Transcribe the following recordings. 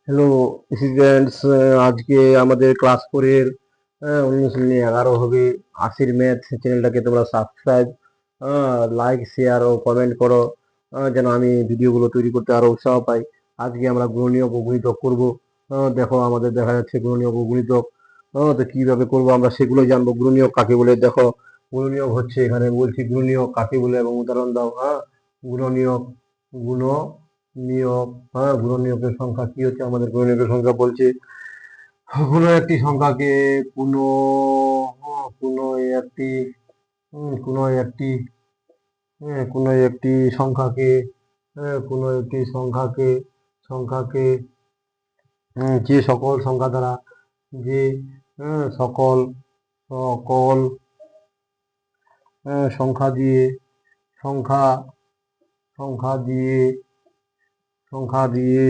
Hello students, আজকে আমাদের class 4-এর 19-11 হবে। আশির ম্যাথ চ্যানেলটাকে তোমরা সাবস্ক্রাইব, লাইক, শেয়ার ও কমেন্ট করো, যেন আমি ভিডিওগুলো তৈরি করতে আরো উৎসাহ পাই। আজকে আমরা গুণনীয়ক ও গুণিতক করবো। দেখো আমাদের দেখা যাচ্ছে গুণনীয়ক ও গুণিতক। তো কিভাবে করবো আমরা সেগুলো জানবো। গুণনীয়ক কাকে বলে দেখো। গুণনীয়ক হচ্ছে, এখানে বলছি গুণনীয়ক কাকে বলে এবং উদাহরণ দাও। গুণনীয়ক, গুণ নিয়োগ, গুণনীয়কের সংখ্যা কি হচ্ছে? আমাদের গুণনীয়কের সংখ্যা বলছে কোনো একটি সংখ্যাকে কোনো কোনো একটি কোনো একটি কোনো একটি সংখ্যাকে কোনো একটি সংখ্যাকে যে সকল সংখ্যা দ্বারা যে সকল সকল সংখ্যা দিয়ে সংখ্যা সংখ্যা দিয়ে সংখ্যা দিয়ে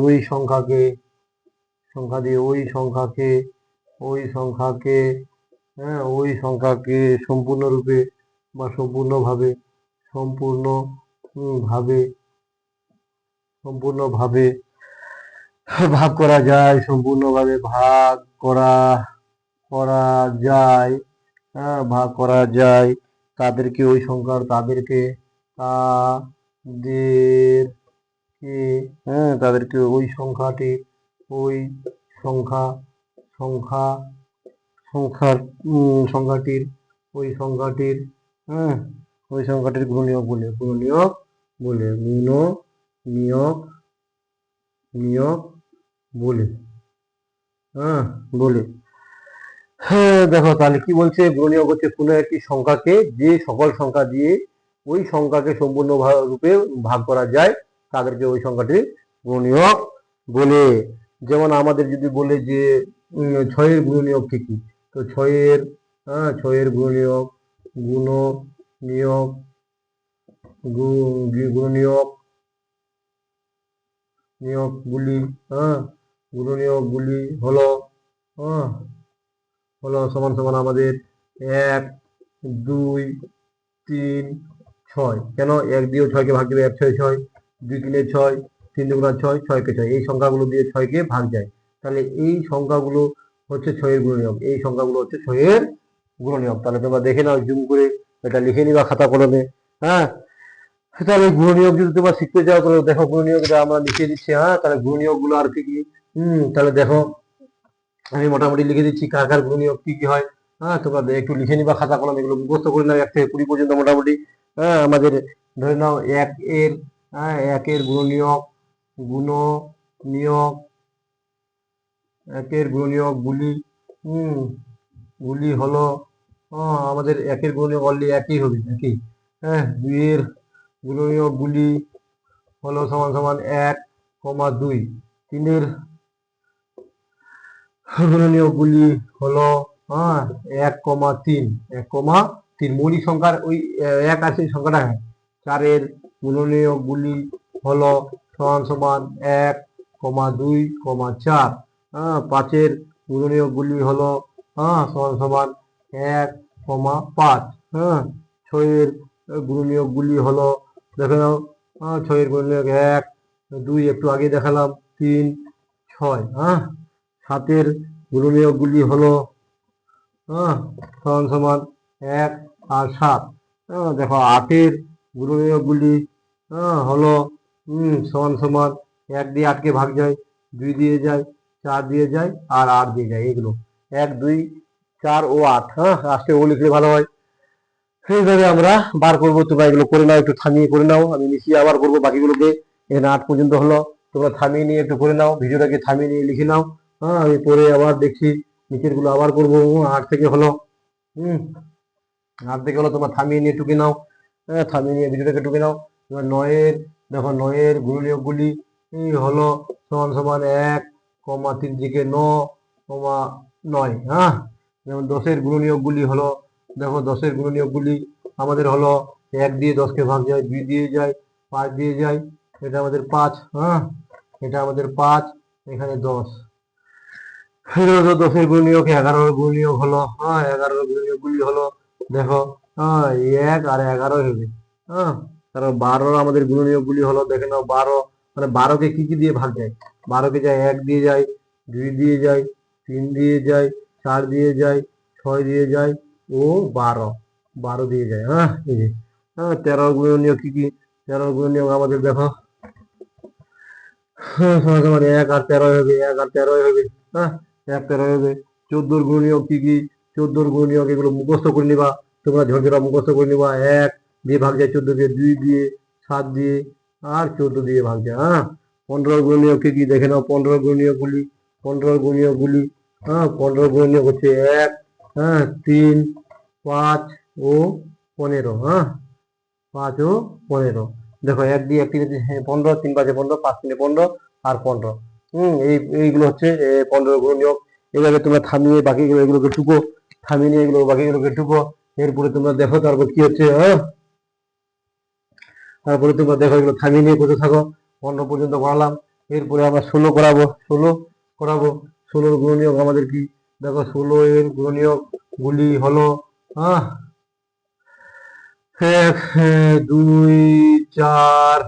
ওই সংখ্যাকে ওই সংখ্যাকে সম্পূর্ণরূপে বা সম্পূর্ণভাবে ভাগ করা যায়, সম্পূর্ণভাবে ভাগ করা করা যায়, ভাগ করা যায়, তাদেরকে ওই সংখ্যার তাদেরকে তাদেরকে ওই সংখ্যাটি ওই সংখ্যা সংখ্যা সংখ্যার সংখ্যাটির ওই সংখ্যাটির হ্যাঁ ওই সংখ্যাটির গুণনীয়ক বলে নিয়োগ নিয়োগ বলে বলে। দেখো তাহলে কি বলছে, গুণনীয়ক হচ্ছে কোনো একটি সংখ্যাকে যে সকল সংখ্যা দিয়ে ওই সংখ্যাকে সম্পূর্ণ রূপে ভাগ করা যায় তাদেরকে ওই সংখ্যাটি গুণনীয়ক বলে। যেমন আমাদের যদি বলে যে 6-এর গুণনীয়ক কি কি, তো 6-এর গুণনীয়ক গুণনীয়ক গুণনীয়ক নিয়োগগুলি গুণনীয়কগুলি হলো সমান সমান আমাদের 1, 2, 3, 6। কেন 1 দিয়ে 6কে ভাগ দিলে 1 6 6, 2 3 6, 3 2 6, 6 6, এই সংখ্যাগুলো দিয়ে 6কে ভাগ যায়। তাহলে এই সংখ্যাগুলো হচ্ছে 6-এর গুণনীয়ক, এই সংখ্যাগুলো হচ্ছে 6-এর গুণনীয়ক। তাহলে তোমরা দেখে নাও, জুম করে এটা লিখে নিবা খাতা কলমে। তাহলে গুণনীয়ক যদি তোমরা শিখতে চাও তাহলে দেখো গুণনীয়কটা আমরা লিখে দিচ্ছি। তাহলে গুণনীয়ক গুলো আর কি কি, তাহলে দেখো আমি মোটামুটি লিখে দিচ্ছি কার কার গুণনীয়ক কি কি হয়। তোমরা একটু লিখে নিবা খাতা কলম, এগুলো মুখস্থ করে নাও 1 থেকে 20 পর্যন্ত মোটামুটি। আমাদের ধরে নাও 1-এর গুণনীয়ক গুণনীয়ক 1-এর গুণনীয়ক গুলি হলো আমাদের 1-এর গুণনীয়ক অনলি একই হবে, একই। 2-এর গুণনীয়ক গুলি হলো সমান সমান 1, 2। 3-এর গুণনীয়ক গুলি হলো 1, 3, 1, 3 মৌলিক সংখ্যার ওই 1 আছে সংখ্যাটা। 4-এর গুণনীয়ক গুলি হলো সমান সমান 1, 2, 4। 5-এর গুণনীয়ক গুলি হলো সমান সমান 1, 5। 6-এর গুণনীয়ক গুলি হলো, দেখে নাও, 6-এর গুণনীয়ক 1, 2 একটু আগে দেখালাম, 3, 6। 7-এর গুণনীয়ক গুলি হলো সমান সমান 1 আর 7। দেখো 8-এর গুণনীয়ক গুলি হলো সমান সমান 1 দিয়ে 8কে ভাগ যায়, 2 দিয়ে যায়, 4 দিয়ে যায় আর 8 দিয়ে যায়। এগুলো 1, 2, 4 ও 8। লাস্টে ও লিখলে ভালো হয়। সেইভাবে আমরা বার করবো। তোমরা এগুলো করে নাও, একটু থামিয়ে করে নাও, আমি মিশিয়ে আবার করবো বাকিগুলোকে। এখানে 8 পর্যন্ত হলো, তোমরা থামিয়ে নিয়ে একটু করে নাও, ভিডিওটাকে থামিয়ে নিয়ে লিখে নাও। আমি পরে আবার দেখছি, নিচের গুলো আবার করবো। 8 থেকে হলো 8 থেকে হলো, তোমরা থামিয়ে নিয়ে টুকে নাও, থামিয়ে নিয়ে ভিডিওটাকে টুকে নাও। এবার 9-এর, দেখো 9-এর গুণনীয়ক গুলি হলো সমান সমান 1, 3 থেকে 9, 9। যেমন 10-এর গুণনীয়ক গুলি হলো, দেখো 10-এর গুণনীয়ক গুলি আমাদের হলো 1 দিয়ে 10কে ভাগ যায়, 2 দিয়ে যায়, 5 দিয়ে যায়, এটা আমাদের 5। এটা আমাদের 5, এখানে 10। 10-এর গুণনীয়ক 11-এর গুণনীয়ক হলো 11-এর গুণনীয়ক গুলি হলো, দেখো 1 আর 11 হবে। তারপর 12-র আমাদের গুণনীয়ক গুলি হলো, দেখে নাও 12, মানে 12কে কি কি দিয়ে ভাগ যায়? 12কে যায় 1 দিয়ে যায়, 2 দিয়ে যায়, 3 দিয়ে যায়, 4 দিয়ে যায়, 6 দিয়ে যায় ও 12 দিয়ে যায়। হ্যাঁ, এই যে 13 গুণনীয়ক কি কি? 13 গুণনীয়ক আমাদের দেখো, সমান সমান 1 আর 13 হবে, 1 আর 13 হবে। হ্যাঁ, 1 13 হবে। 14 গুণনীয়ক কি কি? 14 গুণনীয়ক এগুলো মুখস্থ করে নিবা, তোমরা ঝরঝরা মুখস্থ করে নিবা। 1 দিয়ে ভাগ যায় 14 দিয়ে, 2 দিয়ে, 7 দিয়ে আর 14 দিয়ে ভাগ যায়। হ্যাঁ, 15 গুণনীয়ক কি কি? দেখে নাও 15 গুণনীয়ক গুলি। 15 গুণনীয়ক গুলি, 15 গুণনীয়ক হচ্ছে 1, 3, 5 ও 15। 5 ও 15। দেখো 1 দিয়ে 1 15, 3 5 15, 5 3 15 আর 15। এইগুলো হচ্ছে 15 গুণনীয়ক। এভাবে তোমরা থামিয়ে বাকিগুলো এগুলোকে টুকো, থামিয়ে নিয়ে এগুলো বাকিগুলোকে টুকো। এরপরে তোমরা দেখো তারপর কি হচ্ছে। তারপরে তোমরা দেখো এগুলো থামিয়ে নিয়ে করতে থাকো। 15 পর্যন্ত করালাম। এরপরে আমরা 16 করাবো। 16 গুণনীয়ক আমাদের কি? দেখো 16 এর গুণনীয়ক গুলি হলো 1 2 4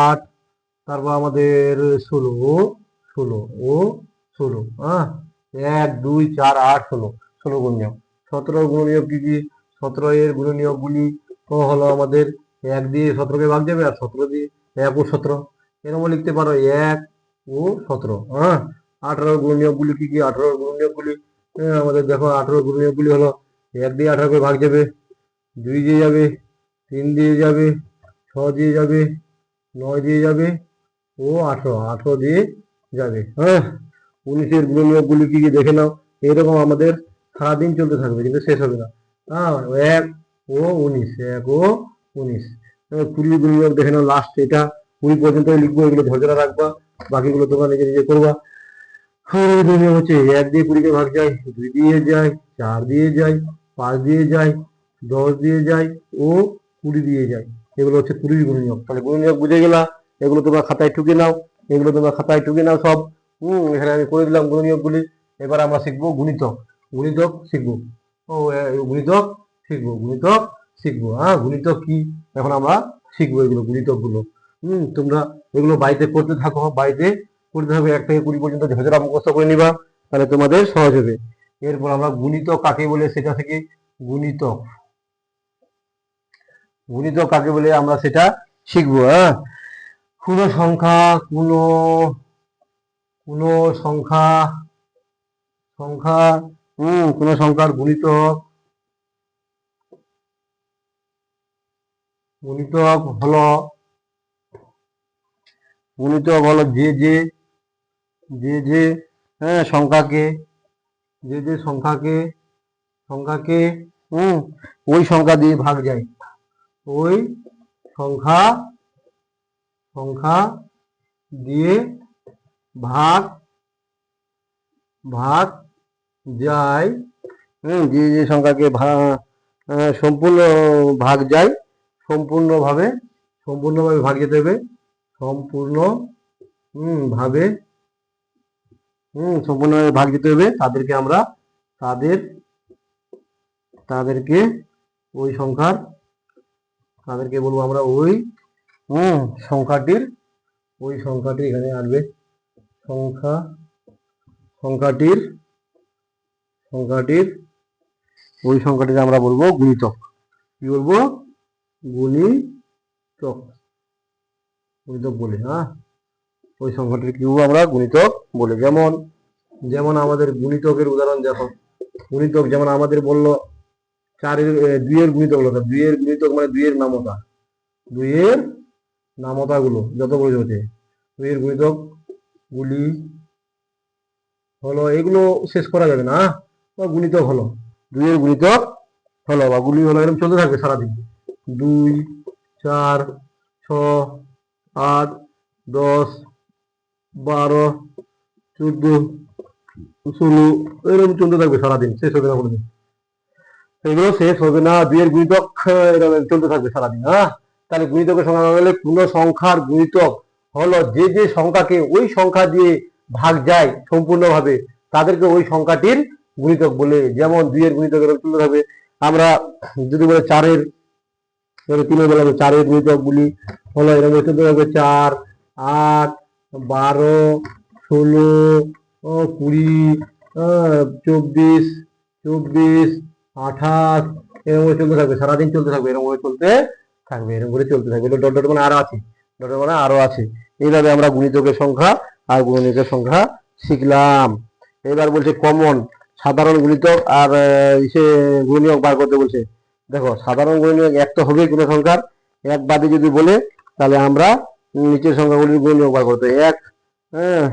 8, তারপর আমাদের 16 ও 16। 1 2 4 8 16, 16 গুণনীয়ক। 17 গুণনীয়ক কি কি? 17 এর গুণনীয়ক গুলি হলো আমাদের 1 দিয়ে 17কে ভাগ যাবে আর 17 দিয়ে 1 ও 17, এরকম লিখতে পারো 1 ও 17। 18 গুণনীয়ক গুলি কি কি? 18 গুণনীয়ক গুলি আমাদের দেখো 18 গুণনীয়ক গুলি হলো 1 দিয়ে 18কে ভাগ যাবে, 2 দিয়ে যাবে, 3 দিয়ে যাবে, 6 দিয়ে যাবে, 9 দিয়ে যাবে ও 18 দিয়ে যাবে। 19 গুণনীয়ক গুলি কি কি? দেখে নাও। এরকম আমাদের সারাদিন চলতে থাকবে, কিন্তু শেষ হবে না। 1 ও 19, 1 ও 19। 20 গুণনীয়ক দেখে নাও, লাস্ট এটা 20 পর্যন্ত লিখবো, এগুলো ঝরঝরা রাখবা, বাকিগুলো তোমরা নিজে নিজে করবা। গুণনীয়ক হচ্ছে 1 দিয়ে 20কে ভাগ যায়, 2 দিয়ে যায়, 4 দিয়ে যায়, 5 দিয়ে যায়, 10 দিয়ে যায় ও 20 দিয়ে যায়। এগুলো হচ্ছে 20 গুণনীয়ক। তাহলে গুণনীয়ক বুঝে গেলা, এগুলো তোমরা খাতায় টুকে নাও, সব। এখানে আমি করে দিলাম গুণনীয়ক গুলি। এবার আমরা শিখবো গুণিতক। গুণিতক শিখবো। গুণিতক শিখবো। গুণিতক কি? এখন আমরা শিখবো এগুলো, গুণিতক গুলো। তোমরা এগুলো বাড়িতে করতে থাকো, বাড়িতে করতে থাকবে। 1 থেকে 20 পর্যন্ত ঝরঝরা মুখস্থ করে নিবা, তাহলে তোমাদের সহজ হবে। এরপর আমরা গুণিতক কাকে বলে সেটা থেকে, গুণিতক কাকে বলে আমরা সেটা শিখবো। কোন সংখ্যা, কোন সংখ্যা কোন সংখ্যার গুণিতক হলো যে সংখ্যাকে ওই সংখ্যা দিয়ে ভাগ যায়, ওই সংখ্যা দিয়ে ভাগ যায়। যে সংখ্যাকে সম্পূর্ণ ভাগ যায়, সম্পূর্ণভাবে ভাগ যেতে হবে, সম্পূর্ণভাবে ভাগ যেতে হবে, তাদেরকে আমরা তাদেরকে ওই সংখ্যার, তাদেরকে বলবো আমরা ওই সংখ্যাটির এখানে আসবে সংখ্যাটির ওই সংখ্যাটিকে আমরা বলবো গুণিতক। কি বলবো? গুণিতক বলে। ওই সংখ্যাটির কি আমরা গুণিতক বলে। যেমন আমাদের গুণিতকের উদাহরণ দেখো। গুণিতক যেমন আমাদের বললো 2 এর গুণিতক হলো, 2 এর গুণিতক মানে 2 এর নামতা, 2 এর নামতা গুলো যত বড় হচ্ছে 2 এর গুণিতক গুলি হলো, এগুলো শেষ করা যাবে না। গুণিতক হলো 2 এর গুণিতক হলো বা গুলি হলো, এরকম চলতে থাকবে সারাদিন। 2 4 6 8 10 12 14 16, এরকম চলতে থাকবে সারাদিন, শেষ হবে না কোনোদিন। এগুলো শেষ হবে না, 2 এর গুণিতক এরকম চলতে থাকবে সারাদিন। তাহলে গুণিতকের সংখ্যা বলে কোন সংখ্যার গুণিতক হলো যে সংখ্যাকে ওই সংখ্যা দিয়ে ভাগ যায় সম্পূর্ণভাবে, তাদেরকে ওই সংখ্যাটির গুণিতক বলে। যেমন 2 এর গুণিতক এরকম চলতে থাকবে। আমরা যদি বলে 4 এর, 3 এর বেলা 4 এর গুণিতক গুলি হলো এরকম চলতে থাকবে, 4 8 12, 16, 20, 24, 24, 28, এরকম করে চলতে থাকবে, সারাদিন চলতে থাকবে, এরকম করে চলতে থাকবে, এরকম করে চলতে থাকবে। ডট ডট মানে আরো আছে, ডট ডট মানে আরো আছে। এইভাবে আমরা গুণিতকের সংখ্যা আর গুণনীয়কের সংখ্যা শিখলাম। এবার বলছে কমন, সাধারণ গুণিতক আর ইসে গুণনীয়ক বার করতে বলছে। দেখো সাধারণ গুণনীয়ক এক তো হবেই কোনো সংখ্যার, এক বাদে যদি বলে তাহলে আমরা নিচের সংখ্যাগুলির গুণনীয়ক বার করতে এক। হ্যাঁ,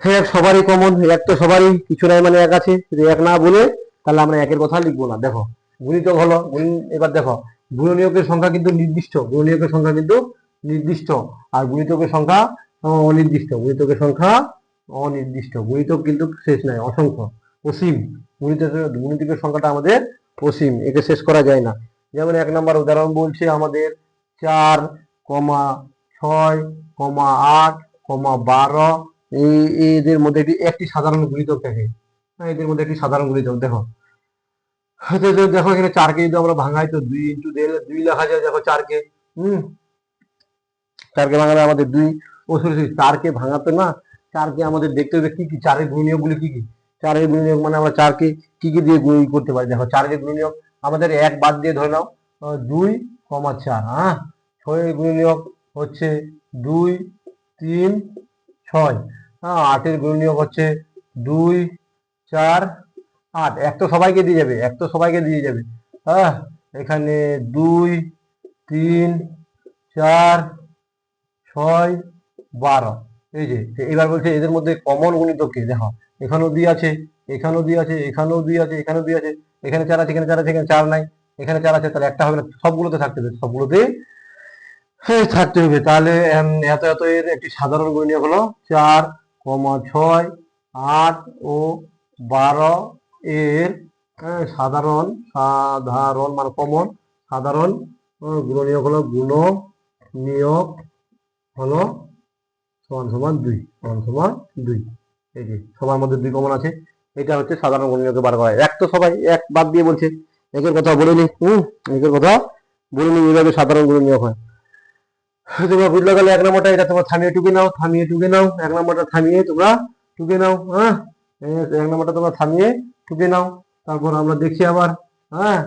এক সবারই কমন, এক তো সবারই, কিছু নাই মানে এক আছে, যদি এক না বলে তাহলে আমরা একের কথা লিখবো না। দেখো গুণিতক হলো এবার দেখো গুণনীয়কের সংখ্যা কিন্তু নির্দিষ্ট, গুণনীয়কের সংখ্যা কিন্তু নির্দিষ্ট, আর গুণিতকের সংখ্যা অনির্দিষ্ট, গুণিতকের সংখ্যা অনির্দিষ্ট। গুণিতক কিন্তু শেষ নাই, অসংখ্য, অসীম। গুণিতকের সংখ্যাটা আমাদের অসীম, একে শেষ করা যায় না। যেমন 1 নম্বর উদাহরণ বলছে আমাদের 4, 6, 8, 12, এদের মধ্যে একটি সাধারণ গুণিতক থাকে। এদের মধ্যে একটি সাধারণ গুণিতক দেখো, দেখো এখানে 4কে যদি আমরা ভাঙাই তো 2 ইন্টু 2 লেখা যায়। দেখো 4কে 4কে ভাঙালে আমাদের 2, ও সরি 4কে ভাঙাতে না, 4কে আমাদের দেখতে হবে কি কি 4-এর গুণনীয়ক গুলি কি কি। 4-এর গুণনীয়ক মানে আমরা 4কে কি কি দিয়ে গুণ করতে পারি। দেখো 4-এর গুণনীয়ক আমাদের এক বাদ দিয়ে ধরে নাও 2, 4। হ্যাঁ, 6-এর গুণনীয়ক হচ্ছে 2, 3, 6। হ্যাঁ, 8-এর গুণনীয়ক হচ্ছে 2, 4, 8। এক তো সবাইকে দিয়ে যাবে, এক তো সবাইকে দিয়ে যাবে। হ্যাঁ, এখানে 2, 3, 4, 6, 12। এই যে এবার বলছে এদের মধ্যে কমন গুণিতক কে। দেখো এখানেও 2 আছে, এখানেও 2 আছে, এখানেও 2 আছে, এখানেও 2 আছে, এখানে 4 আছে, এখানে 4 আছে, এখানে 4 নাই, এখানে 4 আছে, তাহলে একটা হবে না, সবগুলোতে থাকতে হবে, সবগুলোতে থাকতে হবে। তাহলে এত এত এর একটি সাধারণ গুণনীয়ক হলো 4, 6, 8 ও 12 এর সাধারণ সাধারণ মানে কমন সাধারণ গুণনীয়ক হলো গুণনীয়ক হলো সমান সমান 2, সমান সমান 2। এই যে সবার মধ্যে 2 কমন আছে, এটা হচ্ছে সাধারণ গুণনীয়কে বার করা। এক তো সবাই এক বাদ দিয়ে বলছে, একের কথা বলিনি, একের কথা বলিনি, এইভাবে সাধারণ গুণনীয়ক হয়। তোমরা বুঝলে গেলে 1 নম্বরটা, এটা তোমরা থামিয়ে টুকে নাও, থামিয়ে টুকে নাও, 1 নম্বরটা থামিয়ে তোমরা টুকে নাও। হ্যাঁ, 1 নম্বরটা তোমরা থামিয়ে টুকে নাও, তারপর আমরা দেখছি আবার। হ্যাঁ,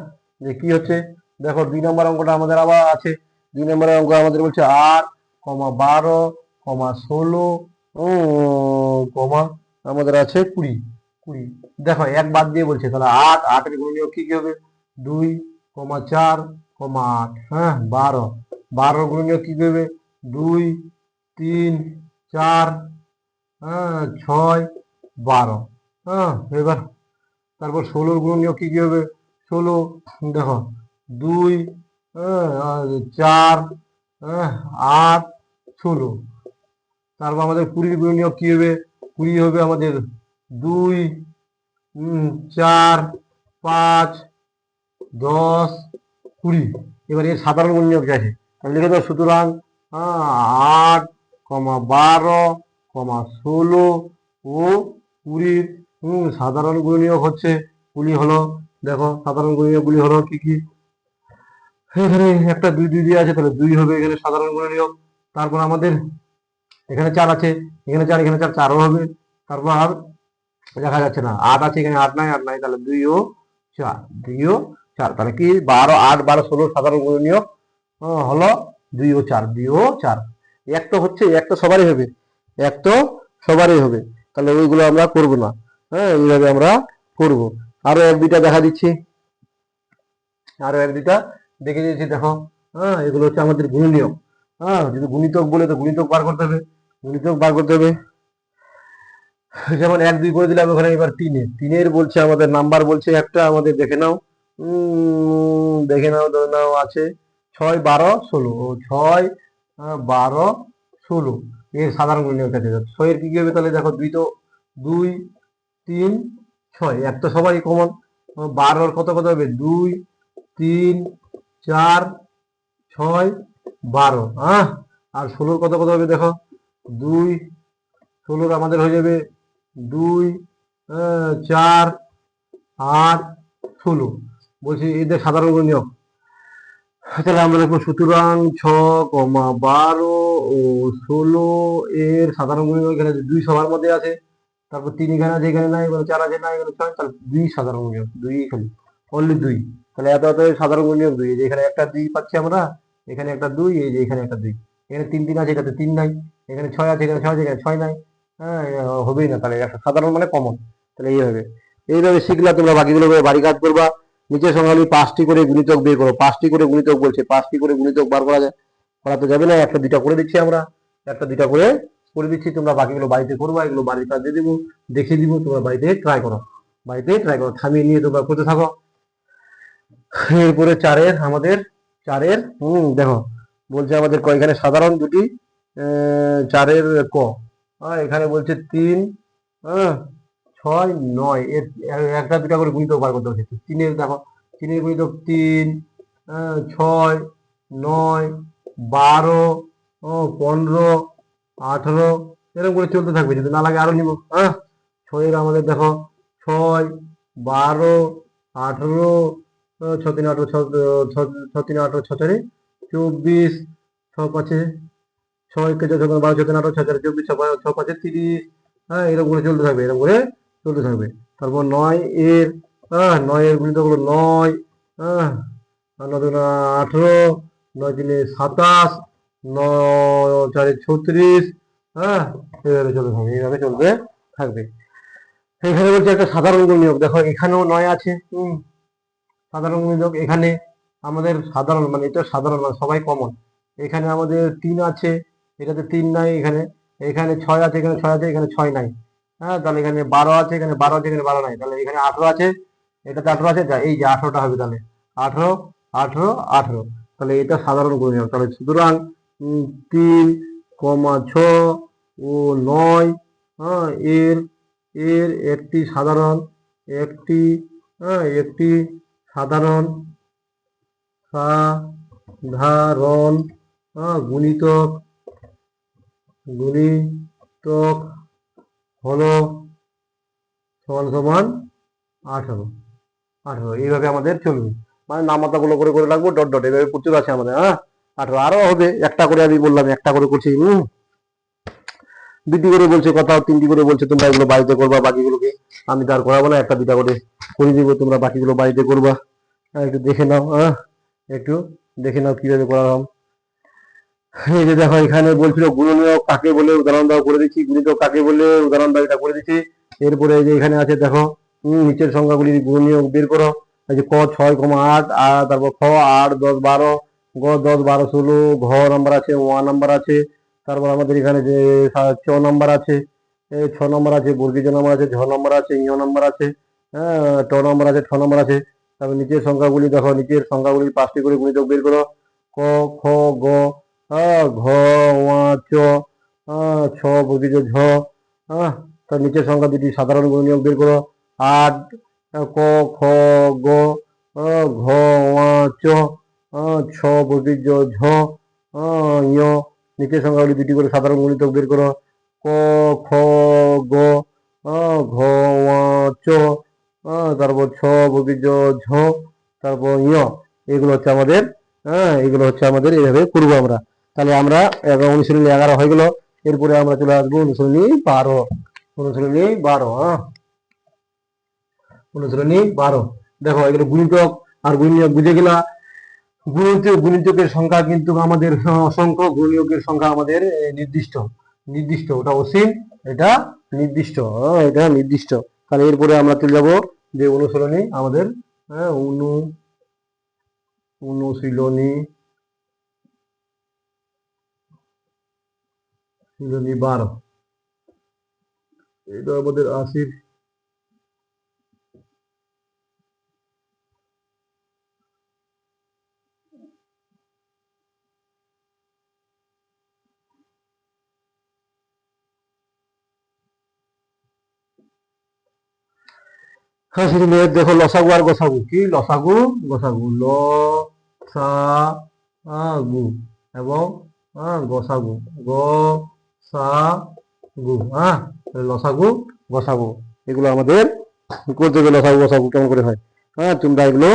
যে কি হচ্ছে। দেখো 2 নম্বর অঙ্কটা আমাদের আবার আছে। 2 নম্বরের অঙ্ক আমাদের বলছে 8, 12, 16 ও কমা আমাদের আছে 20। দেখো এক বাদ দিয়ে বলছে, তাহলে 8 এর গুণনীয়ক কি কি হবে? 2, 4, 8। হ্যাঁ, 12 গুণনীয়ক কি হবে? 2, 3, 4, 6, 12। হ্যাঁ, এবার তারপর 16 গুণনীয়ক কি কি হবে? 16 দেখো 2, 4, 8, 16। তারপর আমাদের 20 গুণনীয়ক কি হবে? 20 হবে আমাদের 2, 4, 5, 10, 20। এবার এর সাধারণ গুণনীয়ক আছে, লিখে দাও। সুতরাং 8, 12, 16 ও 20 সাধারণ গুণনীয়ক হচ্ছে 20 হলো। দেখো সাধারণ গুণনীয়কগুলি হলো কি কি। এখানে একটা 2 2 দিয়ে আছে, তাহলে 2 হবে এখানে সাধারণ গুণনীয়ক। তারপর আমাদের এখানে 4 আছে, এখানে 4, এখানে 4, 4ও হবে। তারপর আর দেখা যাচ্ছে না, 8 আছে, এখানে 8 নাই, 8 নাই, তাহলে 2 ও 4, 2 ও 4। তাহলে কি 12, 8, 12, 16 সাধারণ গুণনীয়ক হলো 2 ও 4, 2 ও 4। এক তো হচ্ছে, এক তো সবারই হবে, এক তো সবারই হবে, তাহলে ওইগুলো আমরা করব না। হ্যাঁ, এইভাবে আমরা করব। আরো এক দুইটা দেখা দিচ্ছি, আরো এক দুইটা দেখে দিয়েছি। দেখো হ্যাঁ, এগুলো হচ্ছে আমাদের গুণনীয়ক। হ্যাঁ, যদি গুণিতক বলে তো গুণিতক বার করতে হবে, গুণিতক বার করতে হবে। যেমন 1 2 করে দিলাম ওখানে, এবার 3-এর বলছে আমাদের নাম্বার বলছে একটা, আমাদের দেখে নাও, দেখে নাও, ধরে নাও আছে 6, 12, 16 ও 6, 12, 16 এর সাধারণ গুণনীয়ক আছে। 6 এর কি হবে? তাহলে দেখো 2 তো 2, 3, 6 এক তো সবাই কমন। 12 কত কত হবে? 2, 3, 4, 6, 12। হ্যাঁ, আর 16 কত কত হবে? দেখো 2, 16 আমাদের হয়ে যাবে 2, 4, 8, 16। বলছি এদের সাধারণ গুণনীয়ক তাহলে আমরা দেখবো সুতরাং 6,12 ও 16 এর সাধারণ গুণিতক এখানে 2 সবার মধ্যে আছে। তারপর 3 এখানে আছে, এখানে নাই, এখানে 4 আছে, না এখানে 6, তাহলে 2 সাধারণ গুণিতক, 2 খালি, অনলি 2। তাহলে এত এত সাধারণ গুণিতক 2, এই যে এখানে একটা 2 পাচ্ছি আমরা, এখানে একটা 2, এই যে এখানে একটা 2, এখানে 3 3 আছে, এটাতে 3 নাই, এখানে 6 আছে, এখানে 6 আছে, এখানে 6 নাই। হ্যাঁ, হবেই না, তাহলে একটা সাধারণ মানে কমন। তাহলে এইভাবে শিখলা তোমরা, বাকিগুলো বাড়ি কাজ করবা। নিচের সংখ্যাগুলি 5টি করে গুণিতক বের করো। 5টি করে গুণিতক বলছে, 5টি করে গুণিতক বার করা যায়, করা তো যাবে না, একটা দুইটা করে দিচ্ছি আমরা, একটা দুইটা করে দিচ্ছি। তোমরা বাকিগুলো বাড়িতে করবা, এগুলো বাড়ির কাজ দিয়ে দিব, দেখিয়ে দিব, তোমরা বাড়িতে ট্রাই করো, থামিয়ে নিয়ে তোমরা করতে থাকো। এরপরে আমাদের চারের দেখো বলছে আমাদের এখানে সাধারণ দুটি, 4-এর ক, এখানে বলছে 3, 6, 9 এর একটা দুটা করে গুণিতক বার করতে হচ্ছে। 3-এর দেখো, 3-এর গুণিতক 3, 6, 9, 12, 15, 18, এরকম করে চলতে থাকবে, যদি না লাগে আরো নিব। 6-এর আমাদের দেখো 6, 12, 18, 6 3 18, 6 3 18, 6 4 24, 6 5 6 কে 12, 6 3 18, 6 4 24, 6 5 30। এরকম করে চলতে থাকবে, এরকম করে চলতে থাকবে। তারপর 9-এর, 9-এর গুণিতক হলো 9, 9 2 18, 9 3 27, 9 4 36। এইভাবে চলতে থাকবে, এইভাবে চলতে থাকবে। এখানে বলছে একটা সাধারণ গুণিতক, দেখো এখানেও 9 আছে। সাধারণ গুণিতক এখানে আমাদের সাধারণ মানে এটা সাধারণ মানে সবাই কমন। এখানে আমাদের 3 আছে, এটাতে 3 নাই, এখানে এখানে 6 আছে, এখানে 6 আছে, এখানে 6 নাই। তাহলে এখানে 12 আছে, এখানে 12 আছে, এখানে 12 নাই, তাহলে এখানে 18 আছে, এটাতে 18 আছে, এই যে 18টা হবে, তাহলে 18, 18, 18। তাহলে এটা সাধারণ গুণিতক। তাহলে সুতরাং 3, 6 ও 9, এর এর একটি সাধারণ, একটি একটি সাধারণ সাধারণ গুণিতক গুণিতক হলো সমান সমান 18। এইভাবে আমাদের চলবে, মানে নামাতাগুলো করে করে রাখবো, ডট ডট, এইভাবে প্রচুর আছে আমাদের। 18 আরো হবে, একটা করে আমি বললাম, একটা করে করছি। 2টি করে বলছে, কোথাও 3টি করে বলছে, তোমরা এগুলো বাড়িতে করবা, বাকিগুলোকে আমি তো আর করাবো না, একটা দুটা করে করে দিব, তোমরা বাকিগুলো বাড়িতে করবা। একটু দেখে নাও, একটু দেখে নাও কিভাবে করা হয়। এই যে দেখো এখানে বলছিল গুণনীয়ক কাকে বলে, উদাহরণ দাও, করে দিচ্ছি। গুণিতক কাকে বলে, উদাহরণ দাও, এটা করে দিচ্ছি। এরপরে এই যে এখানে আছে দেখো, নিচের সংখ্যাগুলি গুণনীয়ক বের করো। এই যে ক 6,8, আর তারপর খ 8, 10, 12, গ 10, 12, 16, ঘ নাম্বার আছে, ওয়া নাম্বার আছে, তারপর আমাদের এখানে যে চ নাম্বার আছে, 6 নম্বর আছে, বর্গীজ নাম্বার আছে, ঝ নাম্বার আছে, ইয় নাম্বার আছে, ট নাম্বার আছে, ঠ নাম্বার আছে। তারপর নিচের সংখ্যাগুলি দেখো, নিচের সংখ্যাগুলি 5টি করে গুণিতক বের করো। ক খ গ, ঘ ওয়া চ, ছ বর্গীজ ঝ। তার নিচের সংখ্যা দুটি সাধারণ গুণনীয়ক বের করো। 8, ক খ গ, ঘ ওয়া চ, ছ বর্গীজ ঝ, ইয়। নিচের সংখ্যাগুলি দুটি করে সাধারণ গুণিতক বের করো। ক খ গ, ঘ ওয়া চ, তারপর ছ বর্গীজ ঝ, তারপর ইয়। এগুলো হচ্ছে আমাদের, এগুলো হচ্ছে আমাদের, এইভাবে করবো আমরা। তাহলে আমরা অনুশীলনী 11 হয়ে গেল। এরপরে আমরা চলে আসবো অনুশীলনী 12। অনুশীলনী 12, অনুশীলনী 12। দেখো এগুলো গুণিতক আর গুণনীয়ক বুঝে গেলা। গুণিতকের সংখ্যা কিন্তু আমাদের অসংখ্য, গুণনীয়কের সংখ্যা আমাদের নির্দিষ্ট। নির্দিষ্ট, ওটা অসীম, এটা নির্দিষ্ট, এটা নির্দিষ্ট। তাহলে এরপরে আমরা চলে যাবো যে অনুশীলনী আমাদের, অনুশীলনী 12। এটা আমাদের 80। হ্যাঁ সেটি দেখো, লসাগু আর গসাগু কি, লসাগু গসাগু, ল সা গু এবং গসাগু, গ সা গু। লসাগু গসাগু এগুলো আমাদের করতে হবে। লসাগু গসাগু কেমন করে হয়, তোমরা এগুলো